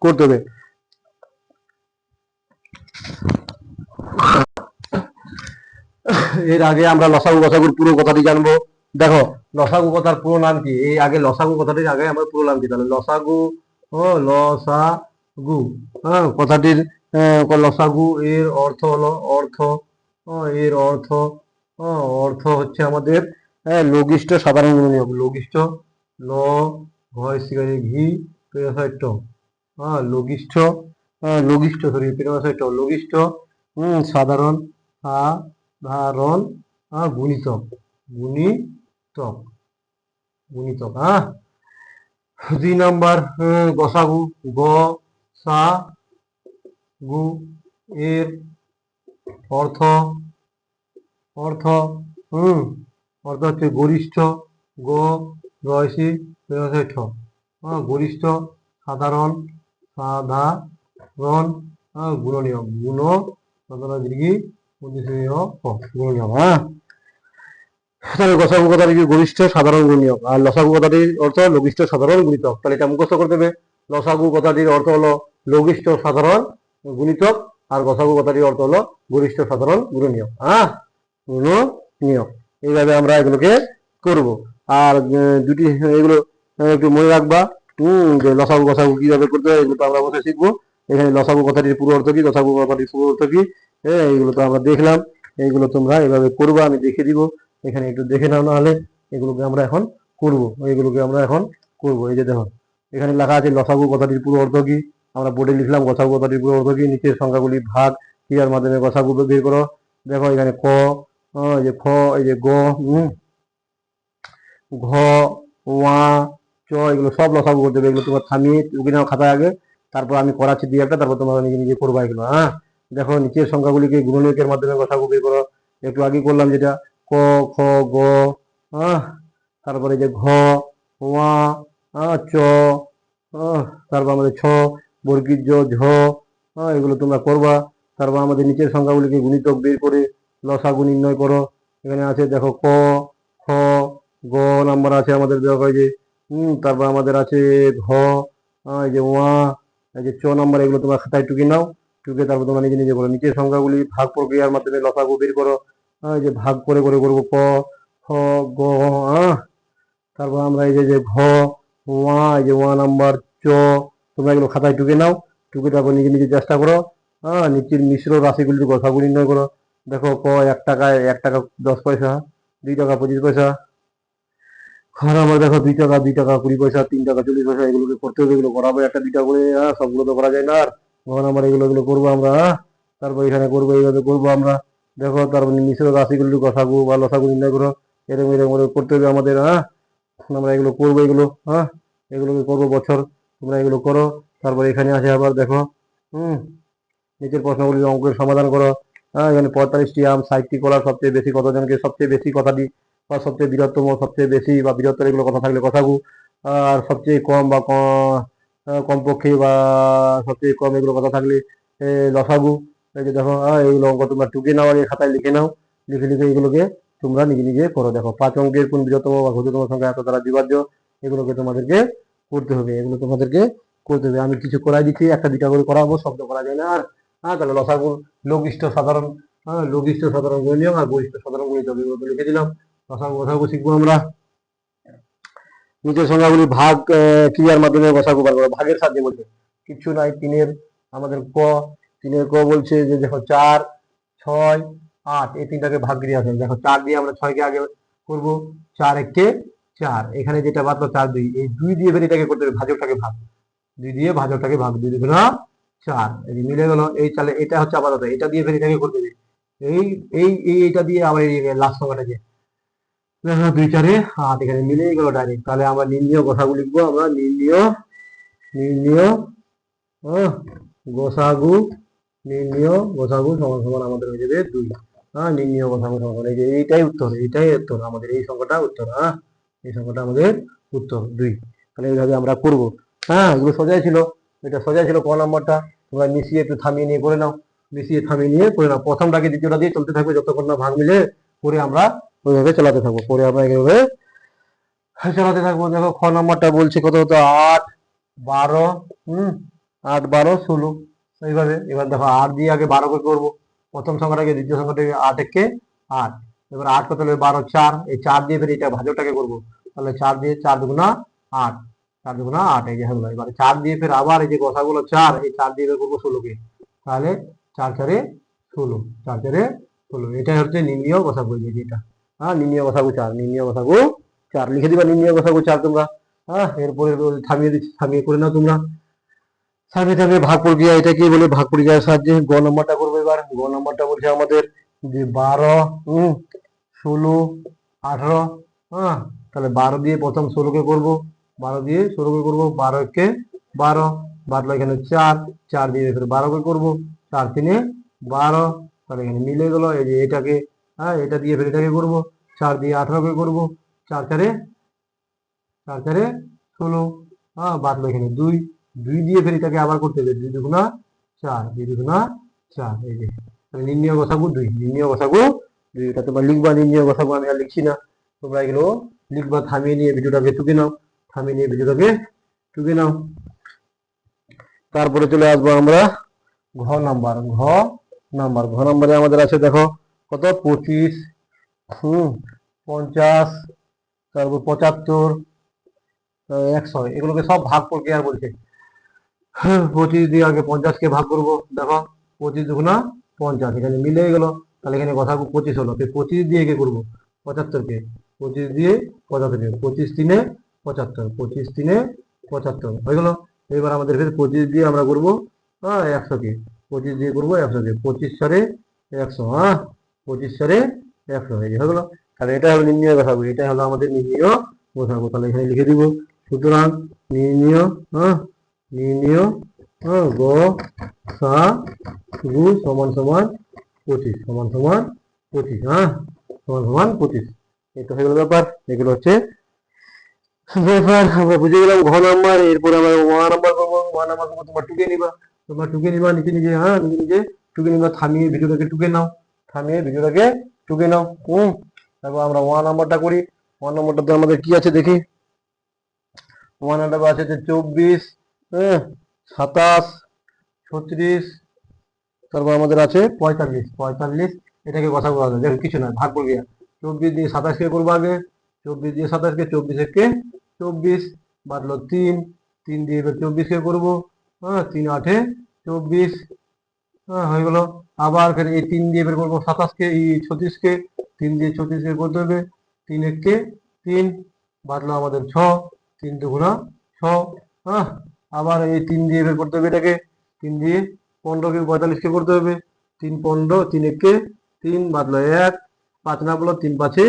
করতে হবে। এর আগে আমরা লসাগু গসাগুর পুরো কথাটি জানবো। দেখো লসাগু কথার পুরো নাম কি, এই আগে লসাগু কথাটির আগে আমার পুরো নাম কি, তাহলে লসাগু ও লসাগু, হ্যাঁ কথাটির লসাগু এর অর্থ হলো অর্থ, এর অর্থ অর্থ হচ্ছে আমাদের লঘিষ্ঠ সাধারণ গুণনীয়ক, লঘিষ্ঠ ল ভয় শিকারে ঘি পেরোসাইট, লঘিষ্ঠ লঘিষ্ঠ সরি পেরোসাইট লঘিষ্ঠ সাধারণ সাধারণ গুণিতক গুণিতক গুণিতক। 2 নম্বর গসাগু, গ সা গু এর অর্থ অর্থ অর্থ হচ্ছে গরিষ্ঠ, গ রয়সি ঠ, গরিষ্ঠ সাধারণ সাধারণ গুণনীয়ক, গুণ সাধারণ দীর্ঘি গুণনীয়ক। তাহলে গসাগু কথাটি কি, গরিষ্ঠ সাধারণ গুণনীয়ক, আর লসাগু কথাটির অর্থ লঘিষ্ঠ সাধারণ গুণিতক। তাহলে এটা মুখস্থ করতে হবে। লসাগু কথাটির অর্থ হলো লঘিষ্ঠ সাধারণ গুণিতক, আর গসাগু কথাটির অর্থ হলো গরিষ্ঠ সাধারণ গুণনীয়ক, গুণনীয়ক। এইভাবে আমরা এগুলোকে করব। আর দুটি এগুলো একটু মনে রাখবা, যে লসাগু গসাগু কিভাবে করতে হয় এগুলো তো আমরা বসে শিখবো। এখানে লসাগু কথাটির পুরো অর্থ কি, গসাগু কথাটির পুরো অর্থ কি, এইগুলো তো আমরা দেখলাম। এইগুলো তোমরা এভাবে করবা, আমি দেখিয়ে দিব। এখানে একটু দেখে নাও, নাহলে এগুলোকে আমরা এখন করব, এইগুলোকে আমরা এখন করব। এই যে দেখো এখানে লেখা আছে লসাগু কথাটির পুরো অর্থ কি, আমরা বোর্ডে লিখলাম গসাগু কথাটির পুরো অর্থ কি, নিচের সংখ্যাগুলি ভাগ ক্রিয়ার মাধ্যমে গসাগু বের করো। দেখো এখানে ক, এই যে খ, এই যে গ, ঘ, ওয়া, চ, এগুলো সব লসাগু করতে হবে। এগুলো তোমার থামিয়ে টুকে নাও খাতায় আগে, তারপর আমি করাচ্ছি দিয়ে একটা, তারপর তোমরা নিজে নিজে করবা এগুলো। দেখো নিচের সংখ্যাগুলিকে গুণনীয়কের মাধ্যমে গসাগু বের করো। একটু আগে করলাম যেটা, ক খ গ, তারপরে যে ঘ ওয়া চ, তারপর আমাদের ছ বর্গীর ঝ, এগুলো তোমরা করবা। তারপর আমাদের নিচের সংখ্যাগুলিকে গুণিতক বের করে লসাগু নির্ণয় করো। এখানে আছে দেখো ক খ গ নাম্বার আছে আমাদের, দেখো এই যে তারপর আমাদের আছে ঘ, এই যে ওয়া, এই যে চ নাম্বার, এগুলো তোমরা খাতায় টুকে নাও। টুকে তারপর তোমরা নিজে নিজে করো। নিচের সংখ্যাগুলি ভাগ প্রক্রিয়ার মাধ্যমে লসাগু বের করো। এই যে ভাগ করে করে করবো, ক খ গ, তারপর আমরা এই যে ঘ ওয়া, এই যে ওয়া নাম্বার, চ, তোমরা এগুলো খাতায় টুকে নাও। টুকে তারপর নিজে নিজে চেষ্টা করো। নিচের মিশ্র রাশিগুলির গসাগু নির্ণয় করো। দেখো ক 1 টাকায় 1 টাকা 10 পয়সা, 2 টাকা 25 পয়সা, খ নাম্বার দেখো 2 টাকা 2 টাকা 20 পয়সা, 3 টাকা 40 পয়সা, এগুলোকে করতে হবে। এগুলো করাবো একটা দুইটা করে, সবগুলো তো করা যায় না। আর ঘ নাম্বার এগুলো এগুলো করবো আমরা। তারপর এখানে করবো, এইভাবে করবো আমরা। দেখো তারপর মিশ্র রাশিগুলির গসাগু বা লসাগু নির্ণয় করো। এরকম এরকম করে করতে হবে আমাদের। আমরা এগুলো করবো, এগুলো এগুলোকে করবো বছর, তোমরা এগুলো করো। তারপর এখানে আছে আবার দেখো নিচের প্রশ্নগুলির অঙ্কের সমাধান করো। এখানে 45টি আম 60টি কলার সবচেয়ে বেশি কতজনকে, সবচেয়ে বেশি কথাটি বা সবচেয়ে বৃহত্তম, সবচেয়ে বেশি বা বৃহত্তর, এগুলো কথা থাকলে গসাগু। আর সবচেয়ে কম বা কমপক্ষে বা সবচেয়ে কম, এগুলো কথা থাকলে লসাগু। এই যে দেখো এইগুলো অঙ্ক তোমরা টুকে নাও, আগে খাতায় লিখে নাও। লিখে লিখে এগুলোকে তোমরা নিজে নিজে করো। দেখো 5 অঙ্কের কোন বৃহত্তম বা ক্ষুদ্রতম সংখ্যা এত দ্বারা বিভাজ্য, এগুলোকে তোমাদেরকে করতে হবে। এগুলো তোমাদেরকে করতে হবে। আমি কিছু করাই দিচ্ছি, একটা দুইটা করে করাবো, শব্দ করা যায় না আর। তাহলে লসাগু লঘিষ্ঠ সাধারণ, লঘিষ্ঠ সাধারণ গুণনীয়ক আর গরিষ্ঠ সাধারণ গুণিতক, এগুলো লিখে দিলাম। লসাগু গসাগু শিখবো আমরা। নিচের সংখ্যাগুলি ভাগ ক্রিয়ার মাধ্যমে গসাগু বার করো। ভাগের সাহায্যে বলছে, কিছু নাই। আমাদের ক, 3-এর ক বলছে যে দেখো 4 6 8, এই তিনটাকে ভাগ ক্রিয়া আছে। দেখো 4 দিয়ে আমরা 6কে আগে করবো, 4 1 4, এখানে যেটা বাদলো 4 2, এই 2 দিয়ে ফের এটাকে করতে হবে, ভাজকটাকে ভাগ, 2 দিয়ে ভাজকটাকে ভাগ, 2 2 না 4, এই যে মিলে গেল। এই তাহলে এটা হচ্ছে আপাতত, এটা দিয়ে ফের এটাকে করতে হবে, এই এই এইটা দিয়ে আবার এই লাস্ট সংখ্যাটা দিয়ে 2 4 8, এখানে মিলেই গেল ডাইরেক্ট। তাহলে আমরা নির্ণীয় গসাগু লিখবো। আমরা নির্ণীয় গসাগু, নির্ণীয় গসাগু সমান সমান আমাদের হয়ে যাবে 2। নির্ণীয় গসাগু সমান, এই যে এইটাই উত্তর, এইটাই উত্তর আমাদের, এই সংখ্যাটা উত্তর। এই সংখ্যাটা আমাদের উত্তর 2। তাহলে এইভাবে আমরা করবো। এগুলো সোজাই ছিল, এটা সোজাই ছিল। ক নাম্বারটা তোমরা মিশিয়ে একটু থামিয়ে নিয়ে করে নাও, মিশিয়ে থামিয়ে নিয়ে করে নাও। প্রথমটাকে দ্বিতীয়টা দিয়ে চলতে থাকবে যতক্ষণ না ভাগ মিলে, করে আমরা ওইভাবে চালাতে থাকবো, পরে আমরা এইভাবে চালাতে থাকবো। দেখো খ নাম্বারটা বলছে কত হতো, 8 12 8 12 16, এইভাবে এবার দেখো 8 দিয়ে আগে 12 করবো, প্রথম সংখ্যাটাকে দ্বিতীয় সংখ্যাটাকে 8 একে 8, এবার 8 কত হলো 12 4, এই 4 দিয়ে ফের এটা ভাজকটাকে করবো, তাহলে 4 দিয়ে 4 দুগুণা 8, 4 দুগুণা 8 এই যে হলো। এবার 4 দিয়ে ফের আবার এই যে গসাগুলো 4, এই 4 দিয়ে বের করবো 16কে, তাহলে 4 4 16, 4 4 16, এটাই হচ্ছে নির্ণীয় গসাগু। যেটা হ্যাঁ নির্ণীয় গসাগু 4, নির্ণীয় গসাগু 4 লিখে দিবা, নির্ণীয় গসাগু 4 তোমরা। হ্যাঁ এরপরে থামিয়ে দিচ্ছি, থামিয়ে করে নাও তোমরা। থামিয়ে থামিয়ে ভাগ প্রক্রিয়া, এটা কি বলে ভাগ প্রক্রিয়ার সাহায্যে গ নম্বরটা করবো। এবার গ নম্বরটা বলছে আমাদের যে 12 16 18, হ্যাঁ তাহলে 12 দিয়ে প্রথম 16কে করবো, 12 দিয়ে 16কে করবো, 12 কে 12 বাদলো এখানে 4, 4 দিয়ে 12কে করবো, 4 3 12, তাহলে এখানে মিলে গেল। এই যে এটাকে হ্যাঁ এটা দিয়ে ফের এটাকে করবো, 4 দিয়ে 18কে করবো, 4 4 16, হ্যাঁ বাদলো এখানে 2, 2 দিয়ে ফের এটাকে আবার করতে হবে, 2 দুগুণা 4, 2 দুগুণা 4, এই যে নির্ণীয় গসাগু 2, নির্ণীয় গসাগু 2। এটা তোমরা লিখবা, নির্ণীয় গসাগু আমি আর লিখছি না, তোমরা এগুলো লিখবা। থামিয়ে নিয়ে ভিডিওটাকে টুকে নাও, থামিয়ে নিয়ে ভিডিওটাকে টুকে নাও। তারপরে চলে আসবো আমরা ঘ নাম্বার। ঘ নাম্বারে আমাদের আছে দেখো কত 25, 50, তারপর 75, 100, এগুলোকে সব ভাগ প্রক্রিয়া বলছে। 25 দিয়ে আগে 50কে ভাগ করবো, দেখো 25 দুগুণা 50, এখানে মিলে গেল, তাহলে এখানে কথা 25 হলো। 25 দিয়ে কে করবো 75কে, 25 দিয়ে 75কে, 25 3 75, 25 3 75 হয়ে গেল। এবার আমাদের ফের 25 দিয়ে আমরা করবো 100কে, 25 দিয়ে করবো 100কে, 25 4 100, 25 4 100 এই যে হয়ে গেল। তাহলে এটা হলো নির্ণয় গসাগু, এটা হলো আমাদের নির্ণয় গসাগু। তাহলে এখানে লিখে দিব, সুতরাং নির্ণয় নির্ণয় গ সা গু সমান সমান 25, সমান সমান 25, সমান সমান 25। এটা হয়ে গেল ব্যাপার। এগুলো হচ্ছে ব্যাপার, আমরা বুঝে গেলাম ঘ নাম্বার। এরপরে আমরা ওয়া নাম্বার করবো। ওয়া নাম্বার করবো, তোমরা টুকে নিবা, তোমরা টুকে নিবা নিজে নিজে, নিজে নিজে টুকে নিবা। থামিয়ে ভিডিওটাকে টুকে নাও, থামিয়ে ভিডিওটাকে টুকে নাও। তারপর আমরা ওয়া নাম্বারটা করি। ওয়া নাম্বারটাতে আমাদের কি আছে দেখি। ওয়া নাম্বার আছে যে 24, 27, 36, তারপর আমাদের আছে 45, 45, এটাকে কথা বলা যায়, দেখো কিছু না, ভাগ প্রক্রিয়া। 24 দিয়ে 27কে করবো আগে, 24 দিয়ে 27কে, 24 একে 24, বাদলো 3, 3 দিয়ে এবার 24কে করবো, 3 8 24, হয়ে গেল। আবার ফের এই 3 দিয়ে বের করবো 27কে, এই 36কে, 3 দিয়ে 36কে করতে হবে, 3 1কে 3, বাদলো আমাদের 6, 3 দুগুণা 6, আবার এই 3 দিয়ে বের করতে হবে এটাকে, 3 দিয়ে 15কে 45কে করতে হবে, 3 15, 3 1কে 3, বাদলো 1, 5 না বলো 3 5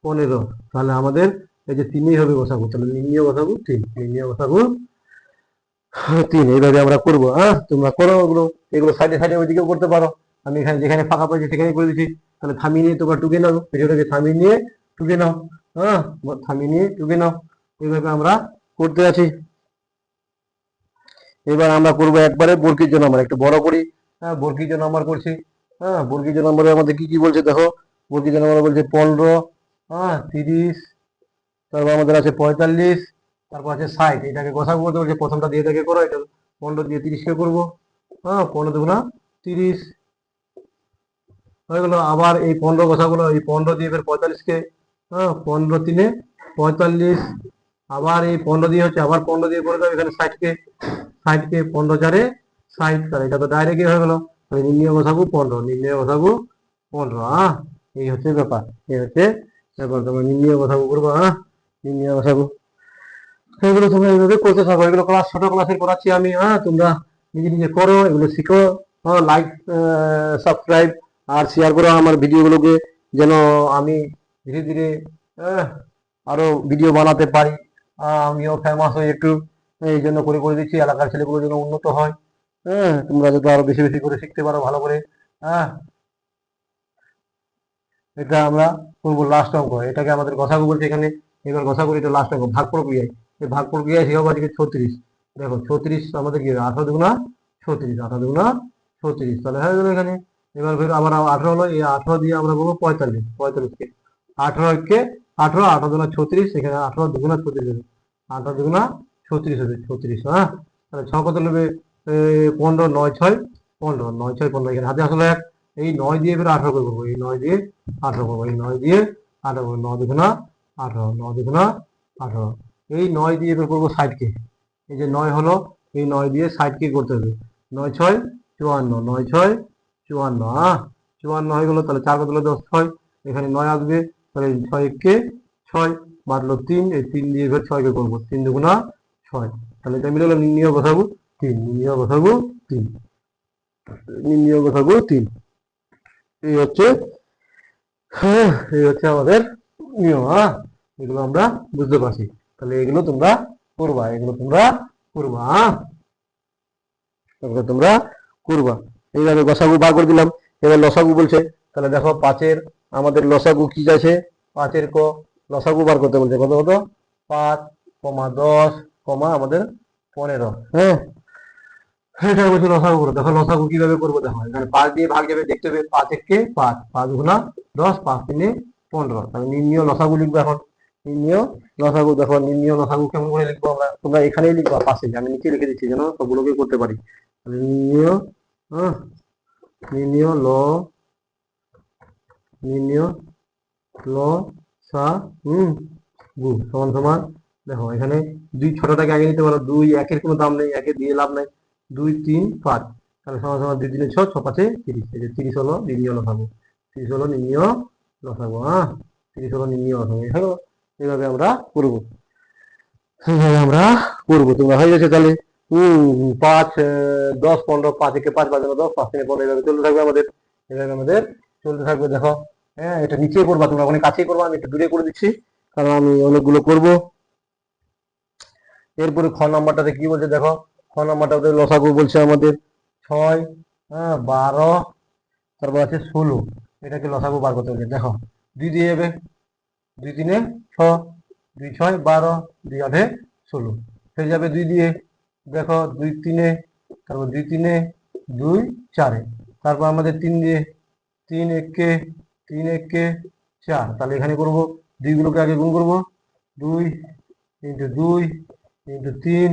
15, তাহলে আমাদের এই যে 3ই হবে গসাগু। তাহলে নির্ণীয় গসাগু 3, নির্ণীয় গসাগু 3। এইভাবে আমরা করবো। তোমরা করো এগুলো, এগুলো সাইডে সাইডে ওইদিকেও করতে পারো। আমি এখানে যেখানে ফাঁকা পেয়েছি সেখানে করে দিচ্ছি। তাহলে থামিয়ে নিয়ে তোমরা টুকে নাও, ভিডিওটাকে থামিয়ে নিয়ে টুকে নাও, থামিয়ে নিয়ে টুকে নাও। এইভাবে আমরা করতে আছি। এবার আমরা করবো একবারে বর্গীজ নাম্বার, একটু বড় করি। বর্গীজ নাম্বার করছি। বর্গীজ নাম্বারে আমাদের কি কি বলছে দেখো। বর্গীজ নাম্বার বলছে 15, 30, তারপর আমাদের আছে 45, তারপর আছে 60। এটাকে গসাগু করতে বলছে, প্রথমটা দিয়ে থেকে করো, এটা 15 দিয়ে 30কে করবো, 15 দুগুণা 30 হয়ে গেল। আবার এই 15 গসাগুলো, এই 15 দিয়ে ফের 45কে, 15 3 45, আবার এই 15 দিয়ে হচ্ছে, আবার 15 দিয়ে করে দেবো এখানে 60কে, 60কে 15 4 60, তাহলে এটা তো ডাইরেক্ট হয়ে গেল। নির্ণয় গসাগু 15, নির্ণয় গসাগু 15, এই হচ্ছে ব্যাপার, এই হচ্ছে ব্যাপার। তোমরা নির্ণয় গসাগু করবো, নির্ণয় গসাগু এগুলো তোমরা এইভাবে করতে থাকো। এগুলো ক্লাস, ছোট ক্লাসের করাচ্ছি আমি, তোমরা নিজে নিজে করো, এগুলো শিখো। লাইক, সাবস্ক্রাইব আর শেয়ার করো আমার ভিডিওগুলোকে, যেন আমি ধীরে ধীরে আরো ভিডিও বানাতে পারি, আমিও ফেমাস হই একটু। এই জন্য করে করে দিচ্ছি, এলাকার ছেলেগুলো যেন উন্নত হয়। তোমরা যাতে আরো বেশি বেশি করে শিখতে পারো ভালো করে। এটা আমরা করবো লাস্ট অঙ্ক, এটাকে আমাদের গসাগু বলছে এখানে। এবার গসাগু এটা লাস্ট অঙ্ক, ভাগ প্রক্রিয়ায়। এই ভাগ প্রক্রিয়ায় শিখাবো আজকে 36। দেখো 36 আমাদের কি 18 দুগুণা 36, 18 দুগুণা 36, তাহলে হয়ে গেল এখানে। এবার ফের আবার 18 হলো, এই 18 দিয়ে আমরা বলবো 45, 45কে 18কে 18, 18 দুগুণা 36, এখানে 18 দুগুণা 36 হবে, 18 দুগুণা 36 হবে, 36, তাহলে 6 কত নেবে 15, 9 6 15, 9 6 15, এখানে হাতে আসলে এক, এই 9 দিয়ে এবার 18 করবো, এই 9 দিয়ে 18 করবো, এই 9 দিয়ে 18 করবো, 9 দুগুণা 18, 9 দুগুণা 18, এই 9 দিয়ে এবার করবো 60 কে, এই যে 9 হলো, এই 9 দিয়ে 60 কে করতে হবে, 9 6 54, 9 6 54, 54 হয়ে গেলো, তাহলে 4 কত হলো 10 6, এখানে 9 আসবে, তাহলে 6 কে 6 বাড়লো 3, এই 3 দিয়ে এবার 6 কে করবো, 3 দুগুণা 6, তাহলে এটা মিলে গেল নির্ণয় বসাবো 3, নির্ণয় বসাবো 3, নির্ণয় বসাবো 3, এই হচ্ছে, হ্যাঁ এই হচ্ছে আমাদের নিয়ম। হ্যাঁ, এগুলো আমরা বুঝতে পারছি, তাহলে এগুলো তোমরা করবা, এগুলো তোমরা করবা, এগুলো তোমরা করবা। এইভাবে গসাগু বার করে দিলাম, এবার লসাগু বলছে, তাহলে দেখো 5-এর আমাদের লসাগু কি আছে, 5-এর লসাগু বার করতে বলছে, কত কত 5, 10, আমাদের 15, হ্যাঁ এটা বলছে লসাগু করো। দেখো লসাগু কিভাবে করবো, দেখো এখানে 5 দিয়ে ভাগ যাবে, দেখতে হবে 5 একে 5, 5 গুণা 10, 5 তিনে 15, তাহলে নির্ণয় লসাগু লিখবো এখন, নির্ণয় লসাগু। দেখো নির্ণয় লসাগু কেমন করে লিখবো আমরা, তোমরা এখানেই লিখবা পাশে, আমি নিচে লিখে দিচ্ছি যেন সবগুলোকে করতে পারি। নির্ণয়, হ্যাঁ নির্ণয় নির্ণয় লসাগু সমান সমান, দেখো এখানে 2 ছোটটাকে আগে নিতে পারো, 2 1-এর কোনো দাম নেই, 1-এ দিয়ে লাভ নাই, 2 3 5, তাহলে সমান সমান 2 3 6, 6 5 30, এই যে 30 হলো নির্ণয় লসাগু, 30 হলো নির্ণয় লসাগু, হ্যাঁ 30 হলো নির্ণয় লসাগু। এইভাবে আমরা করবো, এইভাবে আমরা করবো, তোমরা হয়ে গেছে তাহলে 5 10 15, 5 একে 5, 5 10, 5 3 15, এইভাবে চলতে থাকবে আমাদের, এইভাবে আমাদের চলতে থাকবে। দেখো হ্যাঁ এটা নিচে করবা, তোমরা অনেক কাছেই করবা, আমি একটু দূরে করে দিচ্ছি কারণ আমি অনেকগুলো করব। এরপরে খ নাম্বারটাতে কি বলছে, দেখো খ নাম্বারটাতে লসাগু বলছে আমাদের 6, 12, তারপর আছে 16, এটাকে লসাগু বার করতে হবে। দেখো 2 দিয়ে যাবে, 2 3 6, 2 6 12, 2 8 16, হয়ে যাবে 2 দিয়ে, দেখো 2 3, তারপর 2 3 2 4, তারপর আমাদের 3 দিয়ে, 3 1 3 1 4, তাহলে এখানে করবো 2 গুলোকে আগে গুণ করবো, 2 ইন্টু 2 ইন্টু 3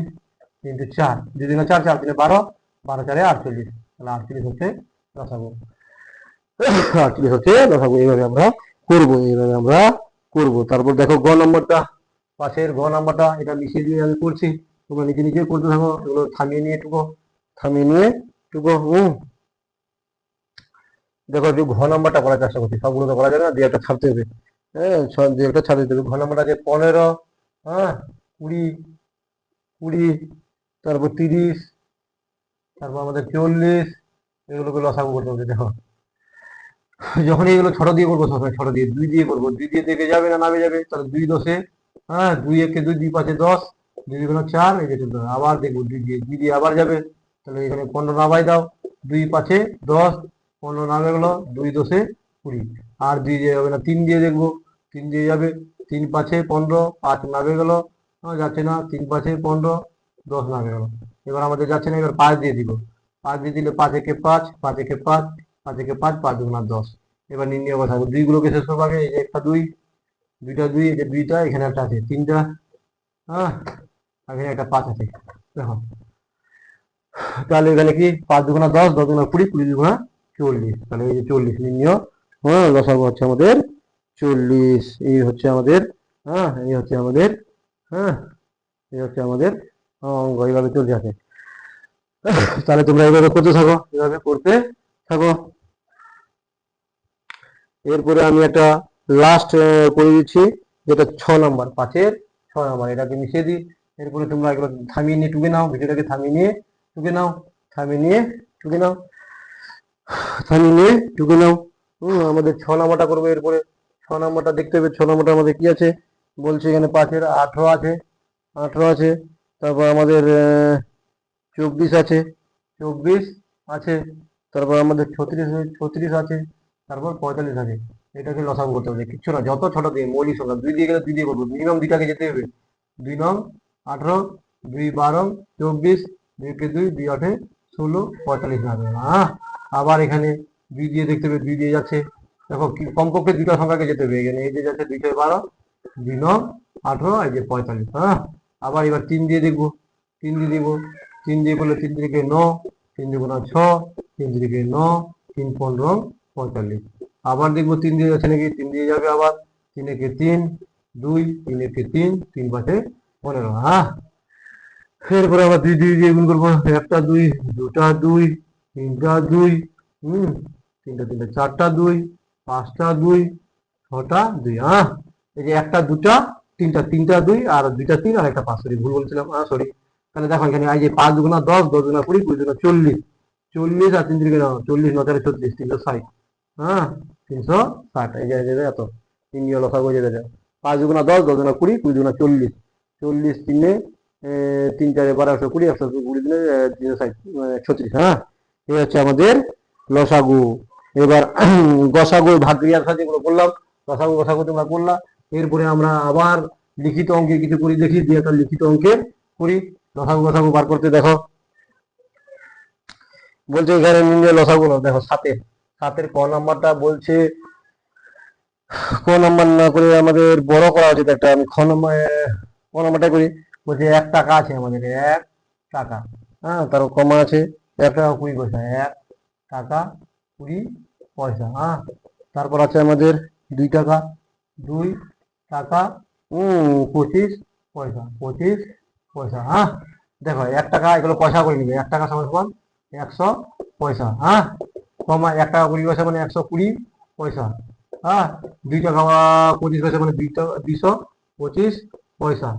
ইন্টু 4, 2 দিনে 4, 4 দিনে 12, 12 4 48, তাহলে 48 হচ্ছে লসাগু, 48 হচ্ছে লসাগু। এইভাবে আমরা করবো, এইভাবে আমরা করবো। তারপর দেখো গ নম্বরটা, পাশের গ নাম্বারটা, এটা মিশিয়ে দিয়ে আমি করছি, তোমরা নিজে নিজে করতে থাকো, এগুলো থামিয়ে নিয়ে টুকো, থামিয়ে নিয়ে টুকো। দেখো যে ঘ নাম্বারটা করার চেষ্টা করছি, সবগুলো তো করা যাবে না, দিয়ে একটা ছাড়তে হবে, হ্যাঁ দিয়ে একটা ছাড়তে হবে। ঘ নাম্বারটা আছে 15, হ্যাঁ 20, 20, তারপর 30, তারপর আমাদের 40, এগুলোকে লসাগু করতে হবে। দেখো যখন এগুলো ছোট দিয়ে করবো, সবসময় ছোট দিয়ে 2 দিয়ে করবো, 2 দিয়ে দেখে যাবে না নামে যাবে, তাহলে 2 10, হ্যাঁ 2 1 2, 2 5 10, 2 2 4, এই যে চলতে হবে। আবার দেখবো 2 দিয়ে, 2 দিয়ে আবার যাবে, তাহলে এখানে 15 নামাই দাও, 2 5 10, 15 নামে গেলো, 2 10 20, আর 2 দিয়ে যাবে না, 3 দিয়ে দেখবো, 3 দিয়ে যাবে, 3 5 15, 5 নামে গেলো, যাচ্ছে না, 3 5 15, 10 নামে গেলো, এবার আমাদের যাচ্ছে না, এবার 5 দিয়ে দিব, 5 দিয়ে দিলে 5 একে 5, 5 একে 5, 5 একে 5, 5 দুগুণা 10, এবার নির্ণয় বসাবো, 2 গুলোকে শেষ করবো আগে, এই যে একটা 2, দুইটা 2, এই যে 2টা, এখানে একটা আছে 3টা, হ্যাঁ এখানে একটা 5 আছে, দেখো তাহলে এখানে কি 5 দুগুণা 10, 10 দুগুণা 20, 20 দুগুণা 40, তাহলে এই যে 40 নির্ণয়, হ্যাঁ লসাগু হচ্ছে আমাদের 40, এই হচ্ছে আমাদের, হ্যাঁ এই হচ্ছে আমাদের, হ্যাঁ এই হচ্ছে আমাদের অঙ্ক, এইভাবে চলতে আছে। তাহলে তোমরা এইভাবে করতে থাকো, এইভাবে করতে থাকো। এরপরে আমি একটা লাস্ট করে দিচ্ছি, যেটা 6 নাম্বার, 5-এর 6 নাম্বার, এটাকে মিশিয়ে দিই। এরপরে তোমরা এগুলো থামিয়ে নিয়ে টুকে নাও, ভিডিওটাকে থামিয়ে নিয়ে টুকে নাও, থামিয়ে নিয়ে টুকে নাও, থামিয়ে নিয়ে টুকে নাও। আমাদের 6 নাম্বারটা করবো। এরপরে 6 নাম্বারটা দেখতে হবে, 6 নাম্বারটা আমাদের কি আছে বলছে, এখানে 5-এর 18 আছে, 18 আছে, তারপর আমাদের 24 আছে, 24 আছে, তারপর আমাদের 36, 36 আছে, তারপর 45 আছে। এটাকে লসাগু করতে হবে, কিচ্ছু না, যত ছোট দিয়ে মৌলিক সংখ্যা, 2 দিয়ে গেলে 2 দিয়ে করবো, মিনিমাম 2টাকে যেতে হবে, 2 নং 18, 2 12, 24, 2 কে 2, 2 8 16, 45 না, আবার এখানে 2 দিয়ে দেখতে হবে, 2 দিয়ে যাচ্ছে, দেখো কমপক্ষে 2টা সংখ্যাকে যেতে হবে, এখানে এই যে যাচ্ছে 2 12, 2 নং 18, এই যে 45, আবার এবার 3 দিয়ে দেখবো, 3 দিয়ে দিব, 3 দিয়ে করলে 3 3 9, 3 2 6, 3 3 9, 3 15 45। আবার দেখবো 3 দিয়ে যাচ্ছে নাকি, 3 দিয়ে যাবে আবার, 3 একে 3, 2, 3 একে 3, 3 5 15। হ্যাঁ, এরপরে আবার 2 দিয়ে গুণ করবো, একটা 2, দুটা 2, তিনটা 2, তিনটা তিনটা 4টা 2, 5টা 2, 6টা 2। হ্যাঁ, এই যে একটা 2টা 3টা 3টা 2 আর 2টা 3 আর একটা 5, সরি ভুল বলছিলাম, সরি। তাহলে দেখো এখানে এই যে 5 দুগুণা 10, 10 দুগুণা 20, 20 দুগুণা 40, 40 আর 3 3 40, 9 4 36, 360। হ্যাঁ, 360। এই যে এত তিনজন লসাগু যেতে যায়, 5 দুগুণা 10, 10 দুগুণা 20, 20 দুগুণা 40, 40 3 3 4 12 120, 120 দিনে 360, 36। হ্যাঁ, এই হচ্ছে আমাদের লসাগু। এবার গসাগু ভাগ ক্রিয়ার সাথে যেগুলো বললাম, লসাগু গসাগু তোমরা করলা। এরপরে আমরা আবার লিখিত অঙ্কে কিছু করি, দেখি দিয়ে একটা লিখিত অঙ্কের করি। লসাগু গসাগু বার করতে দেখো বলছে এখানে নির্ণয় লসাগু, দেখো সাতের ক নাম্বারটা বলছে, ক নাম্বার না করে আমাদের বড় করা উচিত একটা। আমি ক নাম্বারটা করি। বলছে 1 টাকা আছে আমাদের, 1 টাকা। হ্যাঁ, তার কমা আছে 1 টাকা 20 পয়সা, 1 টাকা 20 পয়সা। হ্যাঁ, তারপর আছে আমাদের 2 টাকা, 2 টাকা 25 পয়সা, 25 পয়সা। হ্যাঁ, দেখো 1 টাকা এগুলো পয়সা করে নিবে, 1 টাকা সমান সমান 100 পয়সা। হ্যাঁ, কমা 1 টাকা 20 পয়সা মানে 120 পয়সা। হ্যাঁ, 2 টাকা 25 পয়সা মানে 225 পয়সা।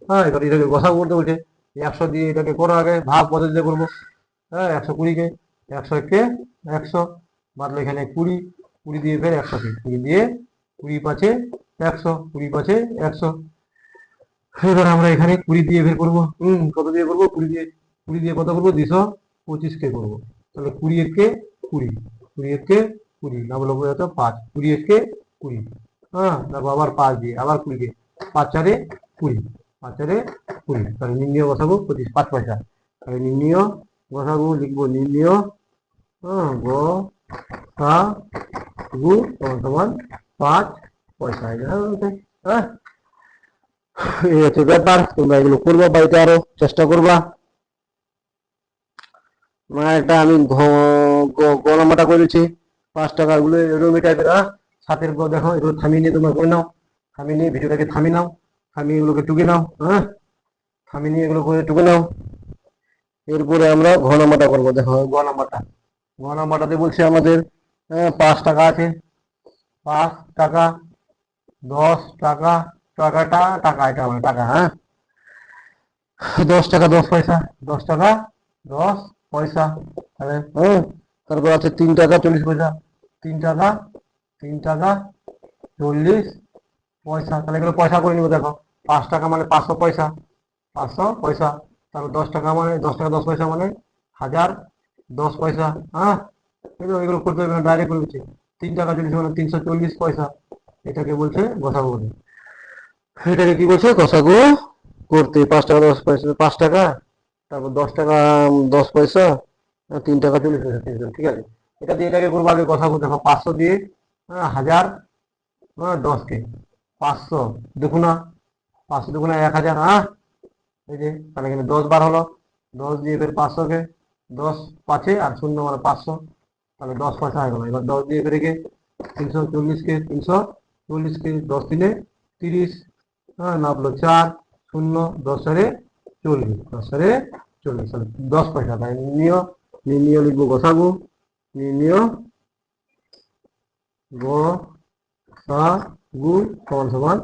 হ্যাঁ, এবার এটাকে গসাগু করতে বলছে, 100 দিয়ে এটাকে করো, আগে ভাগ পদ্ধতিতে করবো। হ্যাঁ, 120 কে 100 কে 100 বাদলো, এখানে 20, 20 দিয়ে ফের 100 কে 20 দিয়ে 20 পাঁচে 100, 20 পাঁচে 100। এবার আমরা এখানে 20 দিয়ে বের করবো, কত দিয়ে করবো, 20 দিয়ে কত করবো, 225 কে করবো। তাহলে 20 একে 20, 20 একে 20, না বলো 5, 20 একে 20। হ্যাঁ, তারপর আবার 5 দিয়ে আবার 20 কে 5 4 20, 5 4 20। তাহলে নির্ণয় বসাবো 5 পয়সা। তাহলে নির্ণয় বসাবো, লিখবো নির্ণয় গসাগু সমান 5 পয়সা। হ্যাঁ, এই হচ্ছে ব্যাপার। তোমরা এগুলো করবা, বাড়িতে আরো চেষ্টা করবা। একটা আমি গণমাটা করেছি, 5 টাকার গুলো এরকম টাইপের। সাতের দেখো এগুলো থামিয়ে নিয়ে তোমরা করে নাও, থামিয়ে নিয়ে ভিডিওটাকে থামিয়ে নাও, থামিয়ে এগুলোকে টুকে নাও। হ্যাঁ, থামিয়ে নিয়ে এগুলো করে টুকে নাও। এরপরে আমরা ঘনমাটা করবো। দেখো ঘনমাটাতে বলছে আমাদের 5 টাকা আছে, 5 টাকা, 10 টাকা, টাকাটা টাকা, এটা মানে টাকা। হ্যাঁ, 10 টাকা 10 পয়সা, 10 টাকা 10 পয়সা। তাহলে তারপর আছে 3 টাকা 40 পয়সা, 3 টাকা 40 পয়সা। তাহলে এগুলো পয়সা করে নিবো। দেখো 5 টাকা মানে 500 পয়সা, 500 পয়সা। তারপর 10 টাকা মানে 10 টাকা 10 পয়সা মানে 1010 পয়সা। হ্যাঁ, এগুলো করতে হবে, ডাইরেক্ট করে দিচ্ছি। 3 টাকা 40 মানে 340 পয়সা। এটাকে বলছে গসাগু বলে। এটাকে কি বলছে, গসাগু করতে। 5 টাকা 10 পয়সা, 5 টাকা, তারপর 10 টাকা 10 পয়সা, 3 টাকা 40 পয়সা। ঠিক আছে, এটা দিয়ে এটাকে করবো আগে গসাগু। দেখো 500 দিয়ে 1000, 10 কে 500 দুগুণা, 500 দুগুণা 1000। হ্যাঁ, এই যে তাহলে এখানে 10 বার হলো, 10 দিয়ে ফের 500 কে 10 পাঁচে আর শূন্য মানে 500, তাহলে 10 পয়সা হয়ে গেল। এবার 10 দিয়ে ফের কে 340 কে 340 কে 10 দিনে 30। হ্যাঁ, নামলো 4 শূন্য, 10 সারে 40, 10 সারে 40, তাহলে 10 পয়সা। তাই নির্ণয় লিখবো গসাগু, নির্ণয় গসাগু সমান সমান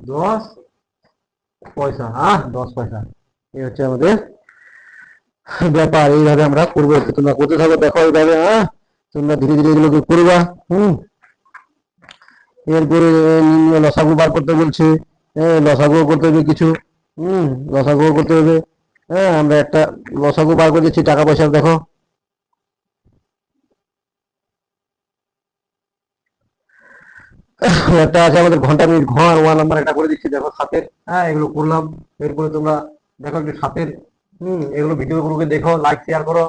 10 পয়সা। হ্যাঁ, 10 পয়সা। এই হচ্ছে আমাদের ব্যাপার। এইভাবে আমরা করবো, তোমরা করতে থাকো, দেখো এইভাবে। হ্যাঁ, তোমরা ধীরে ধীরে এগুলোকে করবা। এরপরে লসাগু বার করতে বলছে, লসাগু করতে হবে কিছু, লসাগু করতে হবে। হ্যাঁ, আমরা একটা লসাগু বার করে দিচ্ছি টাকা পয়সা। দেখো একটা আছে আমাদের ঘন্টা মিনিট, ঘর 1 নাম্বার একটা করে দিচ্ছি। দেখো সাতের। হ্যাঁ, এগুলো করলাম। এরপরে তোমরা দেখো একটু সাতের, এগুলো ভিডিওগুলোকে দেখো, লাইক শেয়ার করো,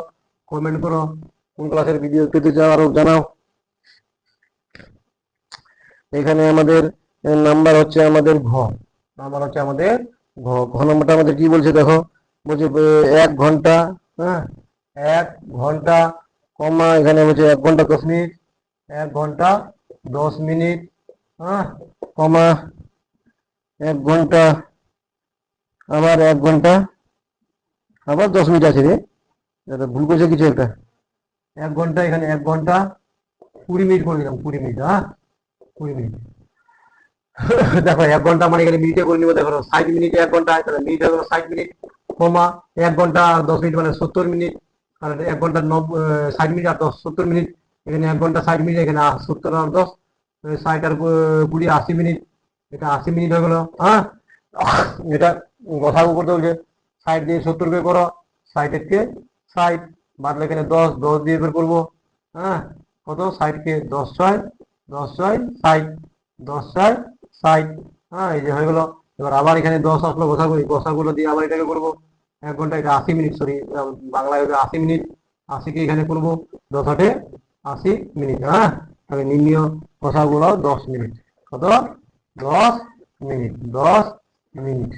কমেন্ট করো, কোন ক্লাসের ভিডিও পেতে চাও আরো জানাও। এখানে আমাদের নাম্বার হচ্ছে আমাদের ঘ, নাম্বার হচ্ছে আমাদের ঘ। ঘ নাম্বারটা আমাদের কি বলছে দেখো, বলছে 1 ঘন্টা, হ্যাঁ 1 ঘন্টা কমা এখানে বলছে 1 ঘন্টা 10 মিনিট, 1 ঘন্টা 10 মিনিট, হ্যাঁ কমা 1 ঘন্টা, আবার 1 ঘন্টা আবার 10 মিনিট আছে রে, এটা ভুল করছে কিছু একটা। 1 ঘন্টা, এখানে 1 ঘন্টা 20 মিনিট করে দিলাম, 20 মিনিট, হ্যাঁ 20 মিনিট। দেখো 1 ঘন্টা মানে এখানে মিনিটে করে নিবো, দেখো 60 মিনিটে 1 ঘন্টা, তাহলে মিনিট হয়ে গেল 60 মিনিট, কমা 1 ঘন্টা আর 10 মিনিট মানে 70 মিনিট, আর 1 ঘন্টা 60 মিনিট আর 70 মিনিট, এখানে 1 ঘন্টা 60 মিনিট, এখানে 70 আর 10, 60 আর 20 80 মিনিট, এটা 80 মিনিট হয়ে গেল, হ্যাঁ। এটা গসাগু করতে বলছে, 60 দিয়ে 70 কে করো, 60 কে 60 বাদলে এখানে 10, 10 দিয়ে বের করবো, হ্যাঁ কত, 60 কে 10 ছয়, 10 ছয় 60, 10 ছয় 60, হ্যাঁ এই যে হয়ে গেল। এবার আবার এখানে 10 আসলো, গোসাগুলো দিয়ে আবার এটাকে করবো, 1 ঘন্টা, এটা 80 মিনিট, সরি বাংলায় হবে 80 মিনিট, 80 কে এখানে করবো 10 আটে 80 মিনিট, হ্যাঁ তাহলে নির্ণয় গোসাগুলো 10 মিনিট, কত 10 মিনিট, 10 মিনিট,